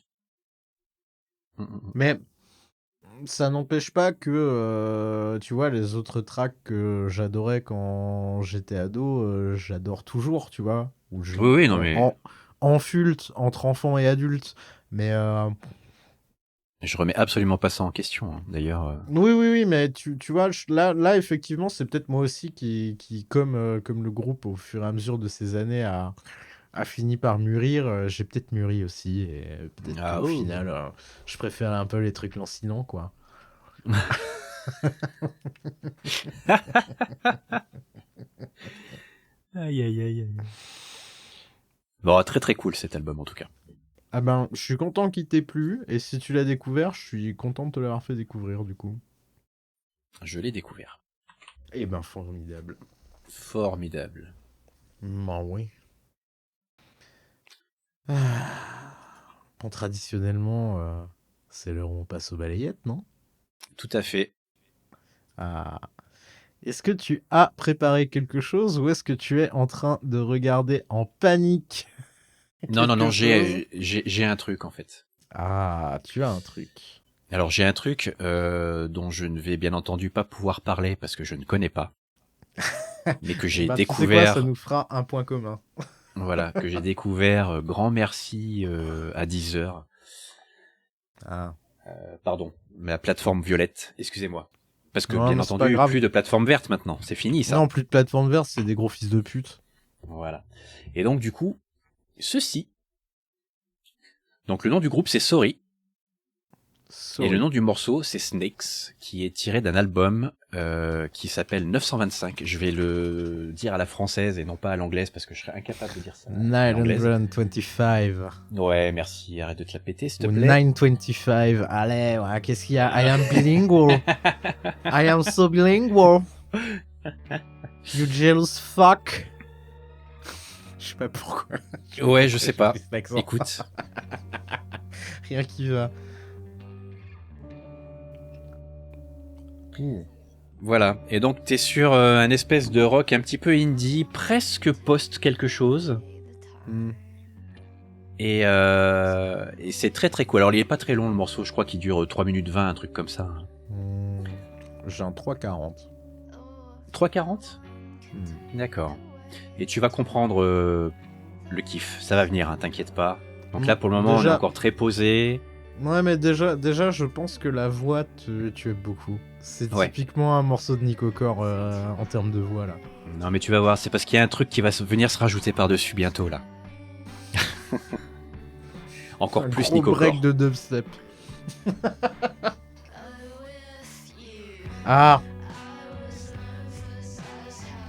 S3: Mais ça n'empêche pas que, tu vois, les autres tracks que j'adorais quand j'étais ado, j'adore toujours, tu vois.
S4: Oui, non mais...
S3: En fulte, entre enfants et adultes. Mais...
S4: Je remets absolument pas ça en question, hein. D'ailleurs...
S3: Oui, mais tu vois, là, effectivement, c'est peut-être moi aussi qui comme le groupe, au fur et à mesure de ces années, a fini par mûrir. J'ai peut-être mûri aussi, et peut-être qu'au final, je préfère un peu les trucs lancinants, quoi.
S4: Aïe. Bon, très très cool cet album en tout cas.
S3: Ah ben, je suis content qu'il t'ait plu, et si tu l'as découvert, je suis content de te l'avoir fait découvrir, du coup.
S4: Je l'ai découvert.
S3: Eh ben, formidable.
S4: Formidable.
S3: Ben oui. Bon, traditionnellement, c'est l'heure où on passe aux balayettes, non?
S4: Tout à fait.
S3: Ah. Est-ce que tu as préparé quelque chose ou est-ce que tu es en train de regarder en panique?
S4: Non, j'ai un truc en fait.
S3: Ah, tu as un truc.
S4: Alors j'ai un truc dont je ne vais bien entendu pas pouvoir parler parce que je ne connais pas, mais que j'ai
S3: Tu sais
S4: découvert.
S3: quoi, ça nous fera un point commun.
S4: Voilà, que j'ai découvert. Grand merci à Deezer.
S3: Ah.
S4: Pardon, la plateforme violette. Excusez-moi. Parce que
S3: Non,
S4: bien
S3: mais c'est pas
S4: entendu,
S3: grave.
S4: plus de plateforme verte maintenant. C'est fini ça.
S3: Non, plus de plateforme verte, c'est des gros fils de pute.
S4: Voilà. Et donc du coup, ceci. Donc le nom du groupe c'est Sorry. Et le nom du morceau, c'est Snakes, qui est tiré d'un album qui s'appelle 925. Je vais le dire à la française et non pas à l'anglaise parce que je serais incapable de dire ça.
S3: 925.
S4: Ouais, merci. Arrête de te la péter, s'il te
S3: Ou
S4: plaît.
S3: 925. Allez, ouais, qu'est-ce qu'il y a? I am bilingual. I am so bilingual. You jealous fuck. Je sais pas pourquoi.
S4: Ouais, je sais pas.
S3: Cet accent.
S4: Écoute.
S3: Rien qui va.
S4: Voilà. Et donc, t'es sur un espèce de rock un petit peu indie, presque post quelque chose.
S3: Mm.
S4: Et c'est très très cool. Alors il est pas très long le morceau, je crois qu'il dure 3 minutes 20, un truc comme ça.
S3: J'ai un 3,40.
S4: 3,40 D'accord. Et tu vas comprendre le kiff, ça va venir, hein, t'inquiète pas. Donc là pour le moment on est encore très posé.
S3: Ouais, mais déjà, je pense que la voix, tu aimes beaucoup. C'est
S4: Ouais.
S3: typiquement un morceau de Nico Core en termes de voix, là.
S4: Non mais tu vas voir, c'est parce qu'il y a un truc qui va venir se rajouter par-dessus bientôt là. Encore
S3: Un
S4: plus
S3: gros
S4: Nico
S3: break
S4: Core.
S3: de dubstep. Ah,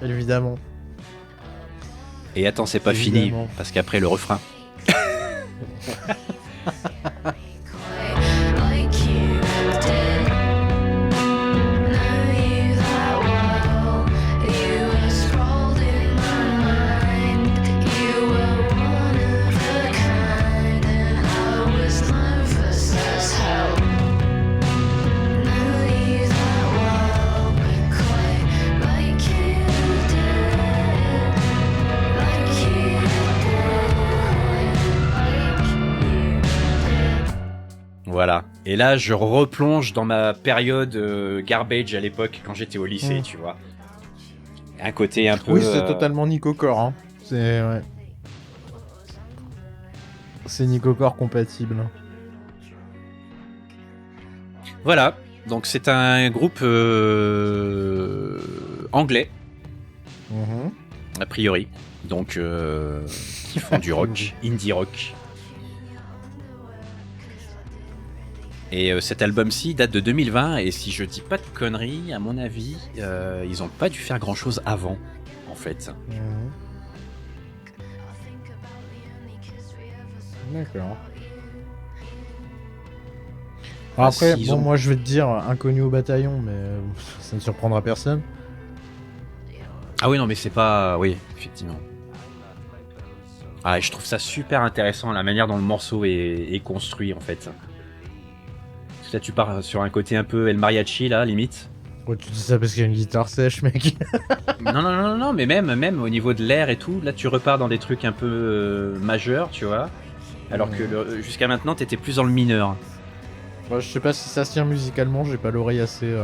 S3: évidemment.
S4: Et attends, c'est pas
S3: Évidemment.
S4: fini, parce qu'après le refrain.
S5: like you did. Know you that well. You were scrolled in my mind. You were one of a kind, and I was nervous as hell. Know you that well, quite like you did. Like you did.
S4: Voilà. Et là, je replonge dans ma période garbage à l'époque, quand j'étais au lycée, tu vois. Un côté un peu...
S3: Oui, c'est totalement Nico Core, hein. C'est... Ouais. C'est Nico Core compatible.
S4: Voilà. Donc c'est un groupe anglais,
S3: Mhm.
S4: a priori. Donc, qui font du rock, indie rock. Et cet album-ci date de 2020, et si je dis pas de conneries, à mon avis, ils ont pas dû faire grand-chose avant, en fait.
S3: Mhm. D'accord. Après,
S4: s'ils
S3: bon,
S4: ont-
S3: moi je vais te dire inconnu au bataillon, mais ça ne surprendra personne.
S4: Ah oui, non, mais c'est pas... Oui, effectivement. Ah, et je trouve ça super intéressant, la manière dont le morceau est construit, en fait. Parce que là, tu pars sur un côté un peu El Mariachi, là, limite.
S3: Ouais, tu dis ça parce qu'il y a une guitare sèche, mec.
S4: Non, mais même au niveau de l'air et tout, là, tu repars dans des trucs un peu majeurs, tu vois. Alors que jusqu'à maintenant, t'étais plus dans le mineur.
S3: Moi, je sais pas si ça se tient musicalement, j'ai pas l'oreille assez.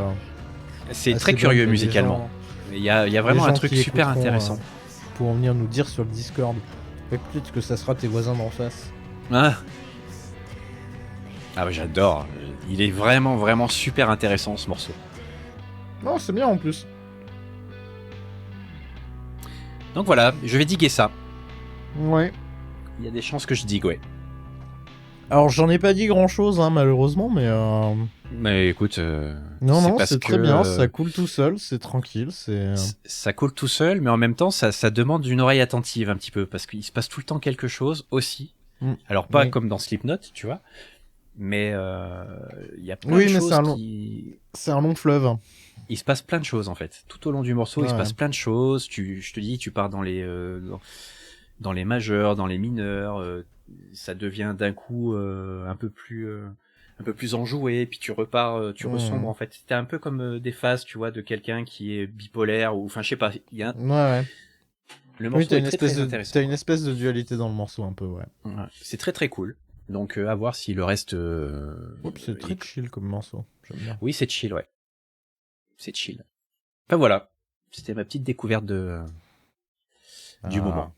S4: C'est
S3: assez
S4: très
S3: bonne,
S4: curieux
S3: mais les
S4: musicalement.
S3: gens-
S4: Il y a
S3: les
S4: vraiment un
S3: gens
S4: truc
S3: qui
S4: super
S3: écouteront,
S4: intéressant.
S3: Pour venir nous dire sur le Discord. Peut-être que ça sera tes voisins d'en face.
S4: Ah, ah ouais, j'adore. Il est vraiment, vraiment super intéressant ce morceau.
S3: Non, c'est bien en plus.
S4: Donc voilà, je vais diguer ça.
S3: Ouais.
S4: Il y a des chances que je digue, ouais.
S3: Alors, j'en ai pas dit grand chose, hein, malheureusement, mais.
S4: Mais écoute,
S3: Non,
S4: parce
S3: c'est très
S4: que,
S3: bien, ça coule tout seul, c'est tranquille, c'est.
S4: ça coule tout seul, mais en même temps, ça demande une oreille attentive un petit peu, parce qu'il se passe tout le temps quelque chose aussi.
S3: Mm.
S4: Alors pas
S3: Oui.
S4: comme dans Slipknot, tu vois, mais il y a plein
S3: Oui,
S4: de
S3: mais
S4: choses
S3: c'est un long-
S4: qui...
S3: C'est un long fleuve.
S4: Il se passe plein de choses en fait. Tout au long du morceau, il se
S3: Ouais.
S4: passe plein de choses. Je te dis, tu pars dans les dans les majeurs, dans les mineurs, ça devient d'un coup un peu plus enjoué, puis tu repars, tu ressombres en fait. C'était un peu comme des phases, tu vois, de quelqu'un qui est bipolaire ou enfin je sais pas. Il y a
S3: Ouais.
S4: le morceau
S3: Oui, t'as
S4: est
S3: une,
S4: très
S3: espèce
S4: très
S3: de...
S4: intéressant.
S3: t'as une espèce de dualité dans le morceau, un peu, ouais.
S4: Ouais. C'est très très cool. Donc à voir si le reste.
S3: Oups, c'est très chill comme morceau, j'aime bien.
S4: Oui, c'est chill, ouais. C'est chill. Enfin voilà, c'était ma petite découverte de du
S3: Ah.
S4: moment.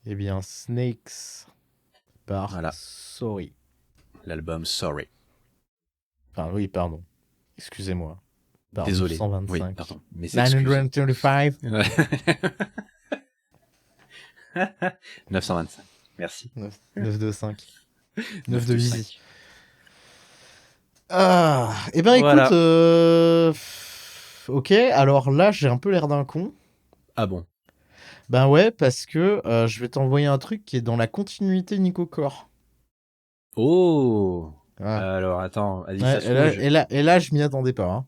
S3: Eh bien, Snakes par
S4: Voilà.
S3: Sorry.
S4: L'album Sorry.
S3: Enfin, oui, pardon. Excusez-moi. Par
S4: Désolé.
S3: 925.
S4: Oui, pardon. Mais excuses.
S3: 925.
S4: Ouais. 925. Merci.
S3: 925. 9 de
S4: 925.
S3: Easy. Ah, eh ben
S4: Voilà.
S3: écoute, ok, alors là j'ai un peu l'air d'un con.
S4: Ah bon.
S3: Ben ouais, parce que je vais t'envoyer un truc qui est dans la continuité Nico Core.
S4: Oh.
S3: Ouais.
S4: Alors attends, vas-y,
S3: Ouais,
S4: ça se
S3: et, là,
S4: trouve, je-
S3: et là, je m'y attendais pas. Hein.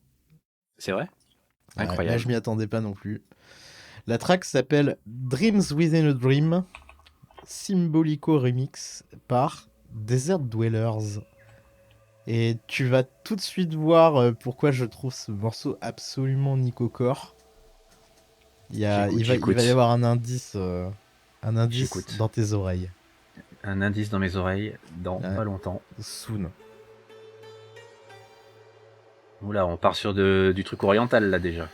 S4: C'est vrai?
S3: Ouais,
S4: Incroyable.
S3: là, je m'y attendais pas non plus. La track s'appelle Dreams Within a Dream, Symbolico Remix par Desert Dwellers. Et tu vas tout de suite voir pourquoi je trouve ce morceau absolument Nico Core. Il va
S4: J'écoute.
S3: y avoir un indice Un indice
S4: J'écoute.
S3: dans tes oreilles.
S4: Un indice dans mes oreilles dans
S3: Ouais.
S4: pas longtemps.
S3: Soon.
S4: Oula, on part sur du truc oriental là déjà.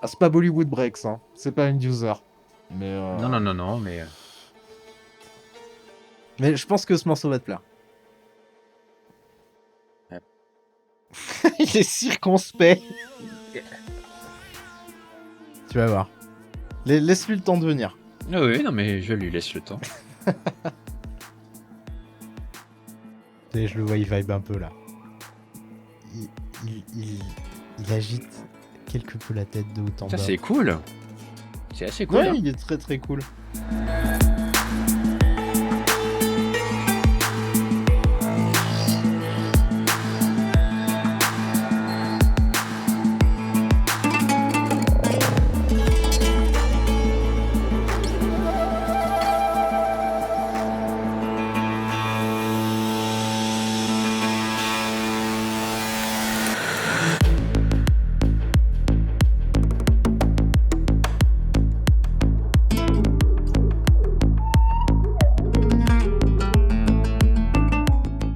S3: Ah, c'est pas Bollywood Breaks, hein. C'est pas une user. Mais,
S4: Non, mais.
S3: Mais je pense que ce morceau va te plaire.
S4: Ouais.
S3: Il est circonspect. Tu vas voir. Laisse-lui le temps de venir.
S4: Ah oui, non, mais je lui laisse le temps.
S3: Et je le vois, il vibe un peu là. Il agite quelque peu la tête de haut en bas.
S4: Ça, c'est cool. C'est assez cool.
S3: Ouais,
S4: hein.
S3: il est très très cool.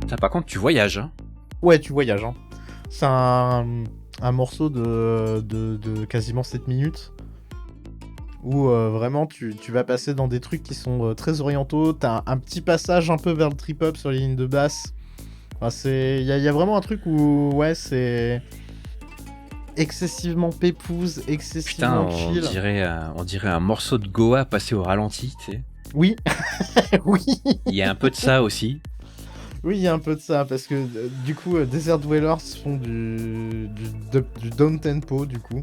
S4: Ça, par contre, tu voyages. Hein.
S3: Ouais, tu voyages. Hein. C'est un morceau de quasiment 7 minutes où vraiment tu vas passer dans des trucs qui sont très orientaux. T'as un petit passage un peu vers le trip-hop sur les lignes de basse. Enfin, il y a vraiment un truc où ouais, c'est excessivement pépouse,
S4: Putain,
S3: excessivement chill.
S4: on dirait un morceau de Goa passé au ralenti, tu sais.
S3: Oui, oui.
S4: Il y a un peu de ça aussi.
S3: Oui, il y a un peu de ça, parce que du coup, Desert Dwellers font du down tempo, du coup.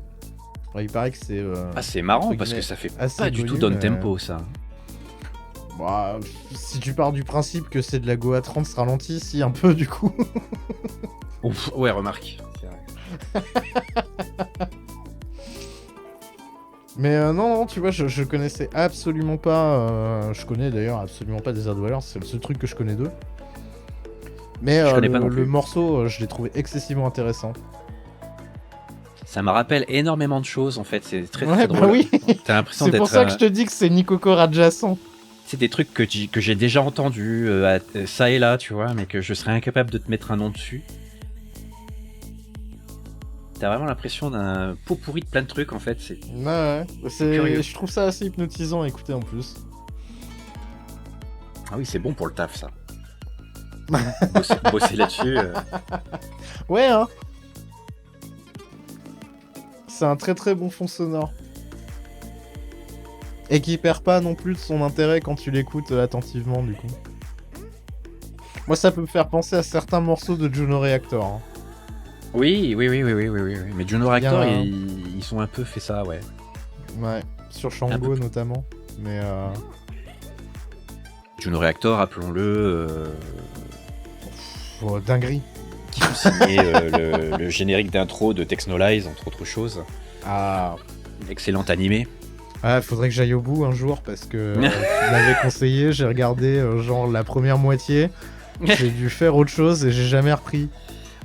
S3: Alors, il paraît que c'est...
S4: Ah, c'est marrant
S3: entre
S4: parce que
S3: guillemets,
S4: ça fait
S3: assez
S4: pas du tout
S3: connu,
S4: down
S3: mais-
S4: tempo ça.
S3: Bah, si tu pars du principe que c'est de la Goa 30 ralenti, si, un peu, du coup.
S4: Ouf, ouais, remarque. C'est vrai.
S3: Mais non, tu vois, je connaissais absolument pas... je connais d'ailleurs absolument pas Desert Dwellers, c'est le seul truc que je connais d'eux. Mais
S4: Je connais pas non
S3: le
S4: plus.
S3: morceau, je l'ai trouvé excessivement intéressant.
S4: Ça me rappelle énormément de choses en fait, c'est très
S3: Ouais,
S4: très
S3: bah
S4: drôle.
S3: oui.
S4: T'as l'impression
S3: C'est
S4: d'être.
S3: pour ça que je te dis que c'est Nico Core adjacent.
S4: C'est des trucs que j'ai déjà entendus ça et là, tu vois, mais que je serais incapable de te mettre un nom dessus. T'as vraiment l'impression d'un pot pourri de plein de trucs en fait. C'est
S3: Ouais.
S4: Curieux.
S3: Je trouve ça assez hypnotisant à écouter en plus.
S4: Ah oui, c'est bon pour le taf ça. Bosser là-dessus.
S3: Ouais, hein. C'est un très très bon fond sonore. Et qui perd pas non plus de son intérêt quand tu l'écoutes attentivement, du coup. Moi, ça peut me faire penser à certains morceaux de Juno Reactor. Hein.
S4: Oui. Mais Juno Reactor,
S3: Il y a un-
S4: ils sont un peu fait ça, ouais.
S3: Ouais, sur
S4: Un
S3: Shango
S4: peu.
S3: notamment. Mais
S4: Juno Reactor, rappelons-le,
S3: dinguerie.
S4: qui ont signé le générique d'intro de Technolize, entre autres choses.
S3: Ah.
S4: Excellent animé.
S3: Ah, faudrait que j'aille au bout un jour parce que tu m'avais conseillé, j'ai regardé genre la première moitié, j'ai dû faire autre chose et j'ai jamais repris.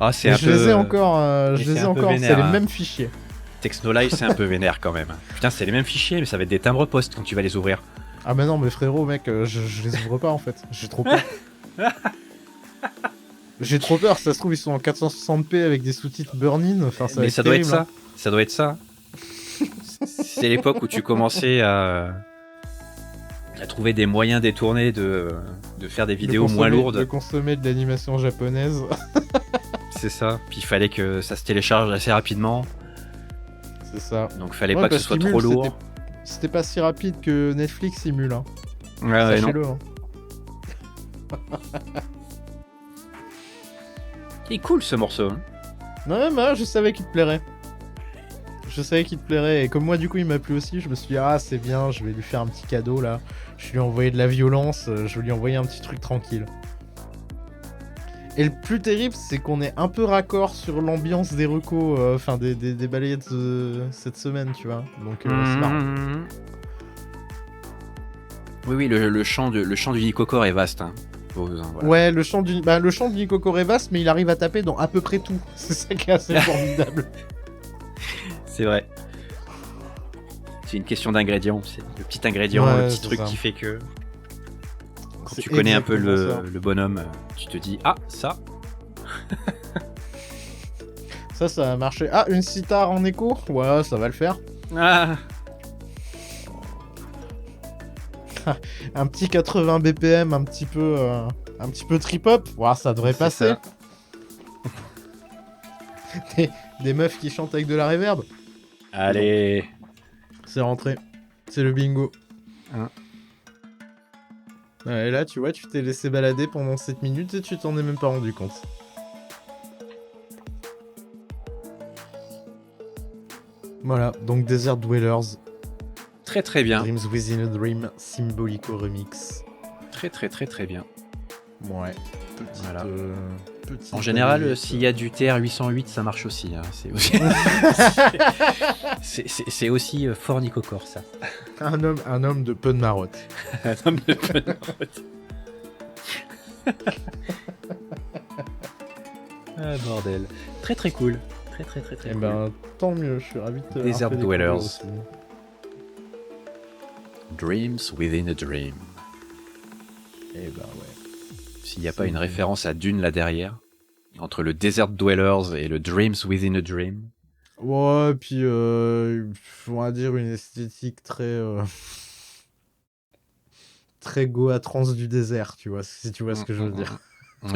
S4: Ah, c'est
S3: Mais
S4: un
S3: je
S4: peu.
S3: les ai encore,
S4: mais
S3: je
S4: c'est
S3: les ai
S4: un peu
S3: encore, c'est
S4: vénère,
S3: les
S4: hein.
S3: mêmes fichiers.
S4: Technolive, c'est un peu vénère quand même. Putain, c'est les mêmes fichiers, mais ça va être des timbres poste quand tu vas les ouvrir.
S3: Ah bah non, mais frérot, mec, je les ouvre pas en fait, j'ai trop peur. J'ai trop peur, ça se trouve ils sont en 460p avec des sous-titres burn-in, enfin ça va
S4: Mais
S3: être
S4: ça doit être
S3: terrible,
S4: ça. Ça doit être ça. C'est l'époque où tu commençais à trouver des moyens détournés de faire des
S3: hein.
S4: vidéos
S3: De
S4: moins
S3: consommer-
S4: lourdes.
S3: De consommer de l'animation japonaise,
S4: C'est ça. Puis il fallait que ça se télécharge assez rapidement.
S3: c'est ça.
S4: Donc fallait
S3: Ouais,
S4: pas que
S3: parce
S4: ce soit
S3: qu'Imul,
S4: trop lourd.
S3: C'était pas si rapide que Netflix simule, hein.
S4: Ouais, ouais, non.
S3: Sachez-le, hein.
S4: Il est cool ce morceau. Hein.
S3: Non, mais je savais qu'il te plairait. Je savais qu'il te plairait, et comme moi, du coup, il m'a plu aussi, je me suis dit, ah, c'est bien, je vais lui faire un petit cadeau, là. Je lui ai envoyé de la violence, je vais lui envoyer un petit truc tranquille. Et le plus terrible, c'est qu'on est un peu raccord sur l'ambiance des recos, enfin, des balayettes cette semaine, tu vois. Donc, c'est marrant.
S4: Mhm. Oui, le chant du Nico Core est vaste. Hein. Voilà.
S3: Ouais, le chant du Nico Corevas, mais il arrive à taper dans à peu près tout. C'est ça qui est assez formidable.
S4: C'est vrai. C'est une question d'ingrédient. C'est le petit ingrédient,
S3: Ouais,
S4: le petit
S3: c'est
S4: truc
S3: ça.
S4: qui fait que quand
S3: C'est
S4: tu connais un peu
S3: exactement
S4: le bonhomme, tu te dis ah ça.
S3: Ça va marcher. Ah, une sitar en écho? Ouais, ça va le faire.
S4: Ah.
S3: Un petit 80 BPM, un petit peu trip-hop. Ouais, ça devrait
S4: C'est
S3: passer.
S4: ça.
S3: Des meufs qui chantent avec de la reverb.
S4: Allez.
S3: C'est rentré. C'est le bingo.
S4: Hein.
S3: Ouais, et là, tu vois, tu t'es laissé balader pendant 7 minutes et tu t'en es même pas rendu compte. Voilà, donc Desert Dwellers,
S4: Très très bien.
S3: Dreams Within a Dream, Symbolico Remix.
S4: Très très très très bien.
S3: Ouais. Petite,
S4: Voilà.
S3: petite
S4: En général,
S3: analyse.
S4: s'il y a du TR-808, ça marche aussi. Hein. C'est aussi, c'est aussi fort Nico Core, ça.
S3: Un homme de peu de marotte.
S4: Un homme de peu de marotte. Ah bordel. Très très cool. Très très très très
S3: Eh
S4: cool.
S3: ben, tant mieux, je suis ravi de te
S4: Desert
S3: l'avoir fait découvrir
S4: Dwellers.
S3: aussi.
S4: Dreams within a dream.
S3: Eh ben, ouais.
S4: S'il n'y a pas une référence à Dune là derrière, entre le Desert Dwellers et le Dreams within a dream.
S3: Ouais, puis on va dire une esthétique très Goa trans du désert, tu vois, si tu vois ce que je veux dire.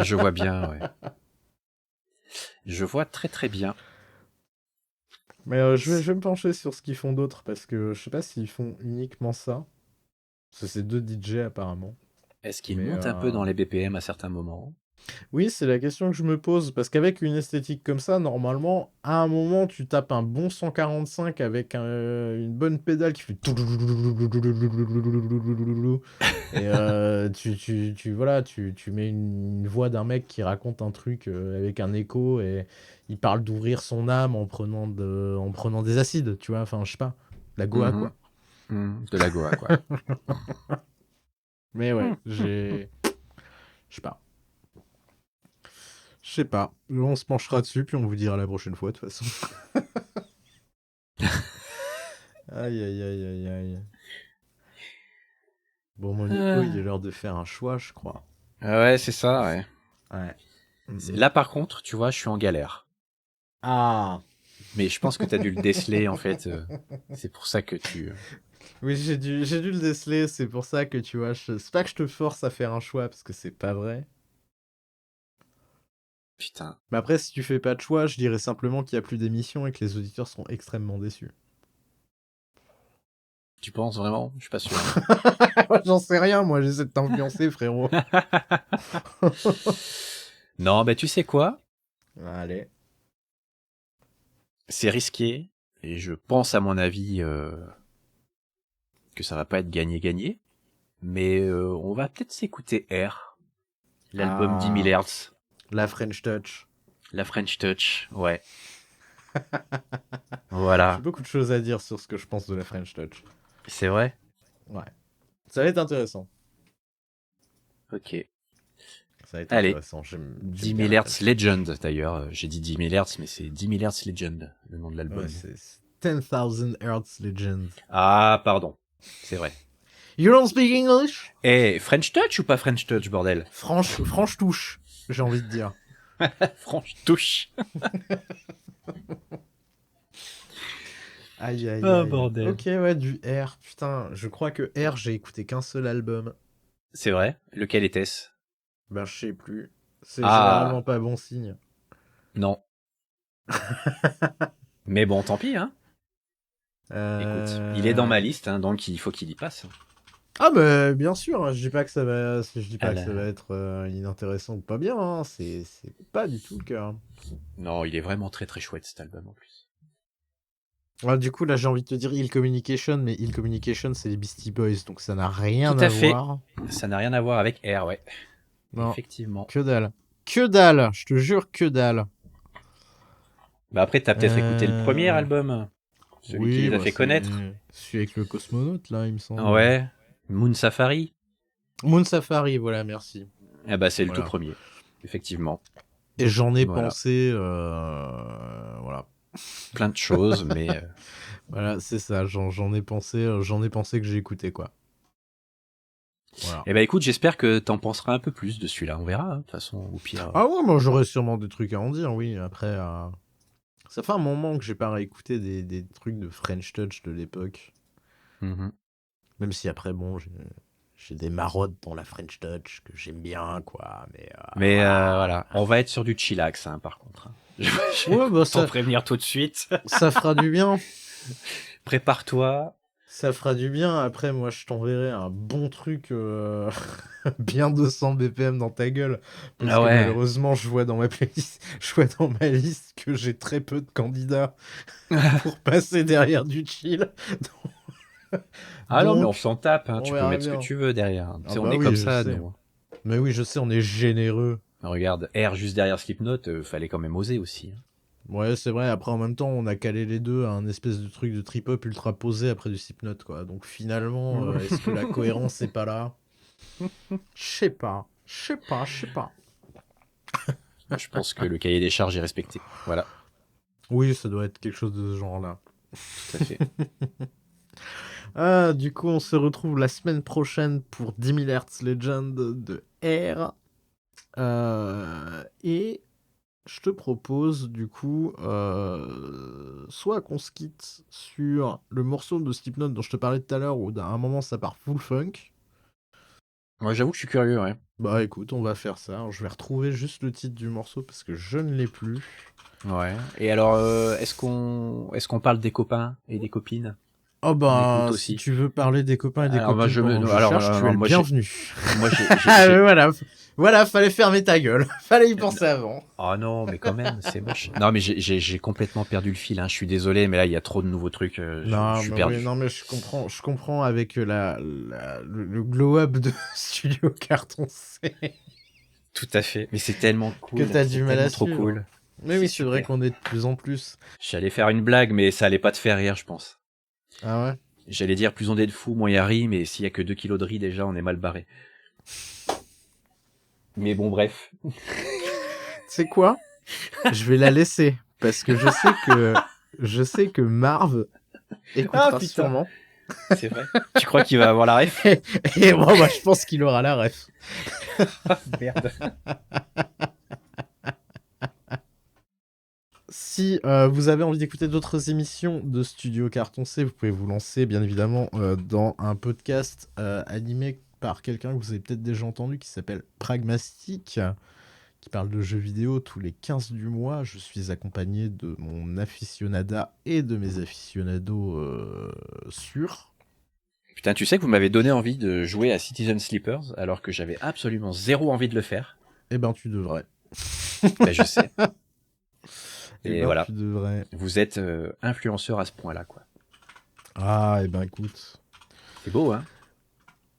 S4: Je vois bien, ouais. Je vois très très bien.
S3: Mais je vais me pencher sur ce qu'ils font d'autre, parce que je sais pas s'ils font uniquement ça. Parce que c'est 2 DJ apparemment.
S4: Est-ce qu'il
S3: Mais,
S4: monte un peu dans les BPM à certains moments?
S3: Oui, c'est la question que je me pose, parce qu'avec une esthétique comme ça, normalement, à un moment, tu tapes un bon 145 avec une bonne pédale qui fait... Et voilà, tu mets une voix d'un mec qui raconte un truc avec un écho, et il parle d'ouvrir son âme en prenant des acides, tu vois, enfin, je sais pas, la Goa,
S4: Mhm.
S3: quoi.
S4: De la Goa, quoi.
S3: Mais ouais, je sais pas. Je sais pas. On se penchera dessus, puis on vous dira la prochaine fois, de toute façon. Aïe, aïe, aïe, aïe, aïe. Bon, mon Nico, il est l'heure de faire un choix, je crois.
S4: Ah ouais, c'est ça, ouais.
S3: Ouais.
S4: Là, par contre, tu vois, je suis en galère.
S3: Ah.
S4: Mais je pense que t'as dû le déceler, en fait. C'est pour ça que tu...
S3: Oui, j'ai dû le déceler, c'est pour ça que, tu vois, c'est pas que je te force à faire un choix, parce que c'est pas vrai.
S4: Putain.
S3: Mais après, si tu fais pas de choix, je dirais simplement qu'il y a plus d'émissions et que les auditeurs seront extrêmement déçus.
S4: Tu penses vraiment? Je suis pas sûr.
S3: J'en sais rien, moi, j'essaie de t'influencer, frérot.
S4: Non, bah tu sais quoi?
S3: Allez.
S4: C'est risqué. Et je pense, à mon avis, que ça va pas être gagné-gagné. Mais on va peut-être s'écouter R. L'album 10 000 Hz.
S3: La French Touch.
S4: La French Touch, ouais.
S3: J'ai
S4: Voilà.
S3: beaucoup de choses à dire sur ce que je pense de la French Touch.
S4: C'est vrai?
S3: Ouais. Ça va être intéressant.
S4: Ok.
S3: Ça va être
S4: Allez.
S3: intéressant. J'aime
S4: 10
S3: bien
S4: 000
S3: la
S4: Hz
S3: French
S4: Legend, d'ailleurs. J'ai dit 10 000 Hz, mais c'est 10 000 Hz Legend, le nom de
S3: Touch.
S4: l'album.
S3: Ouais, c'est 10,000 Hertz Legend.
S4: Ah, pardon. C'est vrai.
S3: You don't speak English?
S4: Eh, French Touch ou pas French Touch, bordel?
S3: Franche touche, j'ai envie de dire.
S4: French Touche.
S3: Aïe, aïe,
S4: Ah,
S3: aïe.
S4: bordel.
S3: Ok, ouais, du R. Putain, je crois que R, j'ai écouté qu'un seul album.
S4: C'est vrai? Lequel était-ce?
S3: Ben, je sais plus. C'est
S4: Ah.
S3: généralement pas bon signe.
S4: Non. Mais bon, tant pis, hein. Écoute, il est dans ma liste, hein, donc il faut qu'il y passe.
S3: Ah, mais bien sûr, hein, je dis pas que ça va, je dis pas
S4: Ah
S3: que
S4: là.
S3: ça va être inintéressant ou pas bien, hein, c'est pas du tout le cas. Hein.
S4: Non, il est vraiment très très chouette cet album en plus.
S3: Ah, du coup, là, j'ai envie de te dire Ill Communication, mais Ill Communication, c'est les Beastie Boys, donc ça n'a rien
S4: Tout à
S3: à
S4: fait.
S3: voir.
S4: Ça n'a rien à voir avec R, ouais.
S3: Non,
S4: Effectivement.
S3: que dalle. Que dalle, je te jure, que dalle.
S4: Bah après, t'as peut-être écouté le premier album, celui qui les a
S3: bah,
S4: fait connaître.
S3: Celui avec le cosmonaute, là, il me semble.
S4: Ouais. Moon Safari.
S3: Moon Safari, voilà, merci.
S4: Ah bah c'est le
S3: Voilà.
S4: tout premier, effectivement.
S3: Et j'en ai
S4: Voilà.
S3: pensé, voilà.
S4: Plein de choses, mais
S3: Voilà, c'est ça, j'en ai pensé que j'ai écouté, quoi. Voilà.
S4: Eh ben écoute, j'espère que t'en penseras un peu plus de celui-là. On verra, hein, de toute façon, au pire.
S3: Ah ouais, moi j'aurais sûrement des trucs à en dire, oui. Après, ça fait un moment que j'ai pas réécouté des trucs de French Touch de l'époque.
S4: Mhm.
S3: Même si après, bon, j'ai des marottes dans la French Touch que j'aime bien, quoi.
S4: Mais voilà, on va être sur du chillax, hein, par contre.
S3: Ouais, bah
S4: Sans
S3: ça,
S4: prévenir tout de suite.
S3: ça fera du bien.
S4: Prépare-toi.
S3: Ça fera du bien. Après, moi, je t'enverrai un bon truc bien 200 BPM dans ta gueule. Parce
S4: Ah
S3: que
S4: ouais.
S3: malheureusement, je vois dans ma playlist, je vois dans ma liste que j'ai très peu de candidats pour passer derrière du chill.
S4: Ah non, mais
S3: Donc,
S4: on s'en tape, hein.
S3: on
S4: Tu peux
S3: verra
S4: mettre ce
S3: bien.
S4: que tu veux derrière. Tu sais, on
S3: bah
S4: est
S3: oui,
S4: comme
S3: je
S4: ça,
S3: sais.
S4: nous.
S3: Mais oui, je sais, on est généreux.
S4: Regarde, R juste derrière Slipknot, fallait quand même oser aussi. Hein.
S3: Ouais, c'est vrai. Après, en même temps, on a calé les deux à un espèce de truc de trip-hop ultra posé après du Slipknot, quoi. Donc finalement, est-ce que la cohérence est pas là? Je sais pas.
S4: Je pense que le cahier des charges est respecté. Voilà,
S3: Oui, ça doit être quelque chose de ce genre-là.
S4: tout à fait.
S3: Ah, du coup, on se retrouve la semaine prochaine pour 10 000 Hertz Legend de R. Et je te propose, du coup, soit qu'on se quitte sur le morceau de Slipknot dont je te parlais tout à l'heure, où à un moment ça part full funk.
S4: Moi, j'avoue que je suis curieux, ouais.
S3: Bah écoute, on va faire ça. Alors, je vais retrouver juste le titre du morceau parce que je ne l'ai plus.
S4: Ouais. Et alors, est-ce qu'on parle des copains et des copines?
S3: Oh bah,
S4: écoute
S3: si
S4: aussi.
S3: tu veux parler des copains et des
S4: Alors, moi,
S3: copines pendant que je
S4: alors,
S3: cherche, tu es le
S4: moi,
S3: bienvenu.
S4: Moi,
S3: Ah, mais voilà, fallait fermer ta gueule. Fallait y penser avant.
S4: Oh non, mais quand même, c'est moche. Non, mais j'ai complètement perdu le fil. Hein. Je suis désolé, mais là, il y a trop de nouveaux trucs. Je suis
S3: mais
S4: perdu.
S3: oui, non, mais je comprends avec le glow-up de Studio Carton C.
S4: Tout à fait. Mais c'est tellement cool.
S3: Que t'as
S4: c'est
S3: du mal à
S4: tellement trop
S3: suivre.
S4: cool.
S3: Mais oui, c'est
S4: super.
S3: vrai qu'on est de plus en plus.
S4: J'allais faire une blague, mais ça allait pas te faire rire, je pense.
S3: Ah ouais?
S4: J'allais dire plus on est de fous, moins il y a riz, mais s'il y a que 2 kilos de riz, déjà, on est mal barré. Mais bon, bref.
S3: Tu sais quoi? Je vais la laisser. Parce que je sais que Marv écoutera
S4: Ah, putain.
S3: sûrement.
S4: C'est vrai. Tu crois qu'il va avoir la ref?
S3: Et moi, je pense qu'il aura la ref.
S4: Merde.
S3: Si vous avez envie d'écouter d'autres émissions de Studio Carton C, vous pouvez vous lancer bien évidemment dans un podcast animé par quelqu'un que vous avez peut-être déjà entendu qui s'appelle Pragmatique, qui parle de jeux vidéo tous les 15 du mois. Je suis accompagné de mon aficionada et de mes aficionados sûrs.
S4: Putain, tu sais que vous m'avez donné envie de jouer à Citizen Sleepers alors que j'avais absolument zéro envie de le faire.
S3: Eh ben tu devrais.
S4: Ben, je sais.
S3: Eh
S4: Et
S3: ben,
S4: voilà.
S3: tu devrais.
S4: Vous êtes influenceur à ce point-là, quoi.
S3: Ah, eh ben écoute.
S4: C'est beau, hein?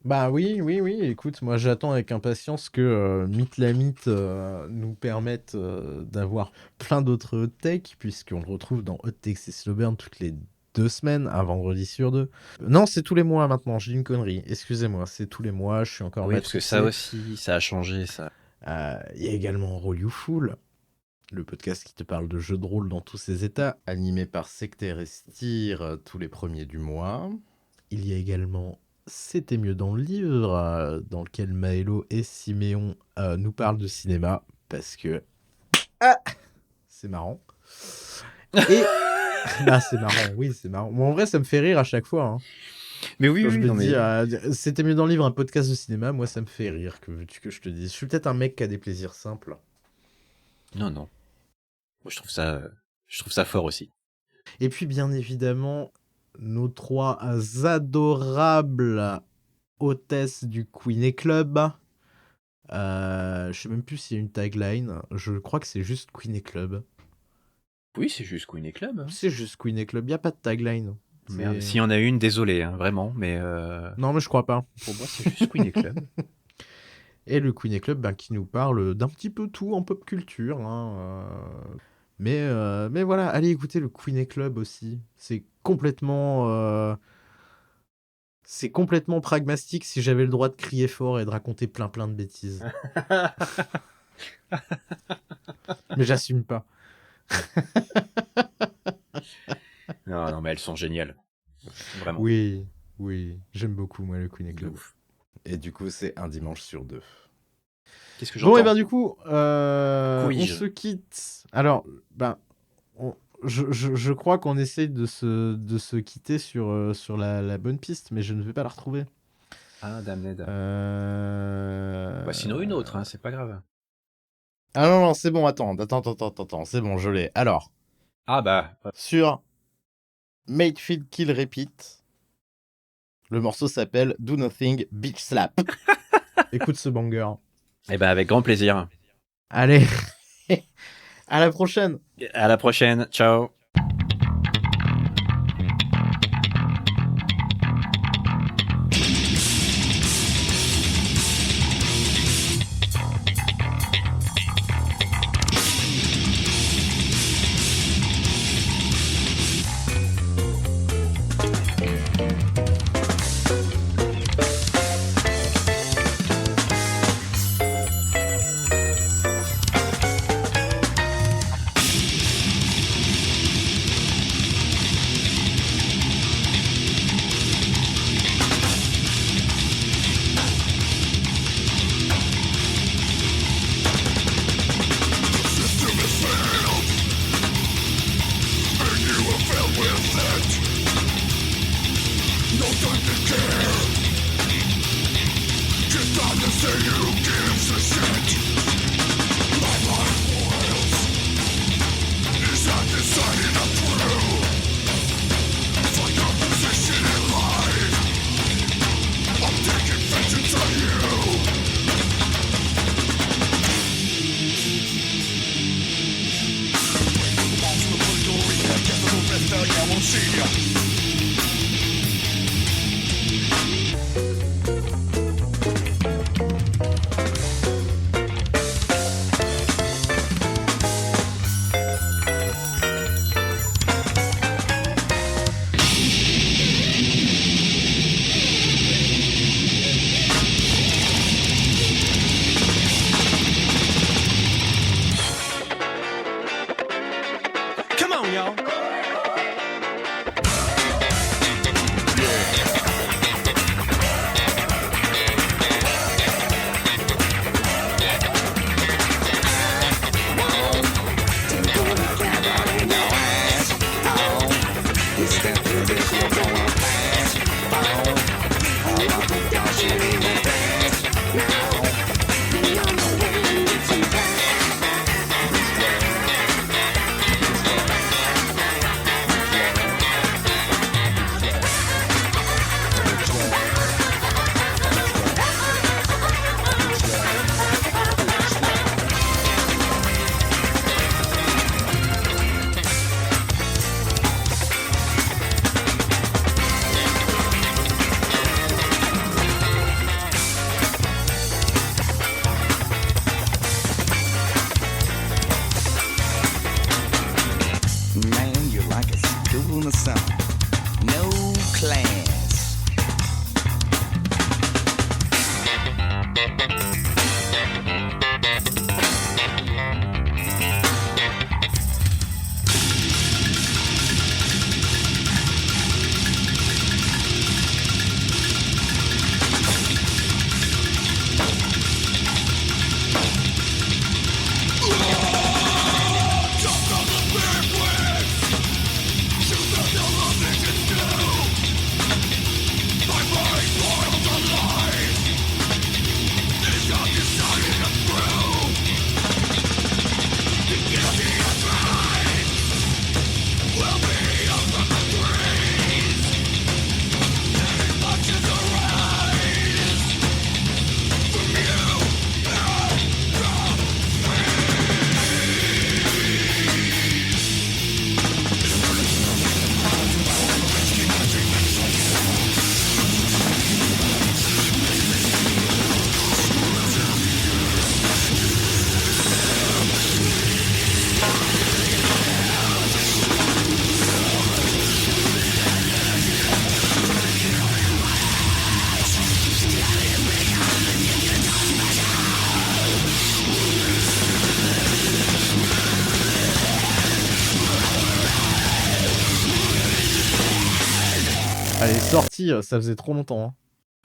S3: Bah oui, écoute, moi j'attends avec impatience que Myth la Myth nous permette d'avoir plein d'autres hot takes, puisqu'on le retrouve dans Hot Takes et Slow Burn toutes les 2 semaines, un vendredi sur 2. Non, c'est tous les mois maintenant, j'ai dit une connerie, excusez-moi, c'est tous les mois, je suis encore
S4: Oui, parce que
S3: matrixé.
S4: ça aussi, ça a changé, ça.
S3: Il y a également Roll You Fool, le podcast qui te parle de jeux de rôle dans tous ses états, animé par Sectaire et Styr tous les premiers du mois. Il y a également C'était mieux dans le livre, dans lequel Maëlo et Siméon nous parlent de cinéma, parce que c'est marrant. Et là, c'est marrant, oui, c'est marrant. Moi, en vrai, ça me fait rire à chaque fois. Hein.
S4: Mais oui,
S3: Quand je
S4: oui,
S3: me
S4: non,
S3: dis,
S4: mais...
S3: C'était mieux dans le livre, un podcast de cinéma, moi, ça me fait rire, que veux-tu que je te dise. Je suis peut-être un mec qui a des plaisirs simples.
S4: Non. Moi, je trouve ça fort aussi.
S3: Et puis, bien évidemment, nos 3 adorables hôtesses du Queenie Club. Je sais même plus s'il y a une tagline. Je crois que c'est juste Queenie Club.
S4: Oui, c'est juste Queen et Club. Hein.
S3: C'est juste Queenie Club. Il n'y a pas de tagline.
S4: Merde. S'il y en a une, désolé, hein, vraiment, mais
S3: Non, mais je crois pas.
S4: pour moi, c'est juste Queen et Club.
S3: Et le Queenie Club qui nous parle d'un petit peu tout en pop culture. Hein, mais voilà, allez écouter le Queenie Club aussi. C'est complètement pragmatique si j'avais le droit de crier fort et de raconter plein de bêtises. Mais j'assume pas.
S4: Non, non, mais elles sont géniales. Vraiment.
S3: Oui, j'aime beaucoup moi le Queen
S4: De
S3: Club.
S4: ouf.
S3: Et du coup, c'est un dimanche sur 2.
S4: Qu'est-ce que
S3: Bon,
S4: j'entends
S3: et ben du coup, on
S4: Quiz.
S3: se quitte. Alors, je crois qu'on essaye de se quitter sur la bonne piste, mais je ne vais pas la retrouver.
S4: Ah, Damned.
S3: Euh...
S4: Bah, sinon une autre, hein, c'est pas grave.
S3: Ah non, c'est bon, attends, c'est bon, je l'ai. Alors,
S4: Ah bah,
S3: sur Mayfield Kill Repeat, le morceau s'appelle Do Nothing Bitch Slap. Écoute ce banger.
S4: eh ben avec grand plaisir.
S3: Allez, à la prochaine.
S4: À la prochaine, ciao.
S2: Come on, y'all.
S6: Man, you're like a school in the summer. No class.
S3: Elle est sortie, ça faisait trop longtemps.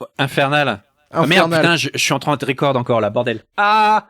S3: Hein.
S4: Infernal. Ah merde,
S3: Infernal.
S4: putain, je suis en train de record encore là, bordel. Ah.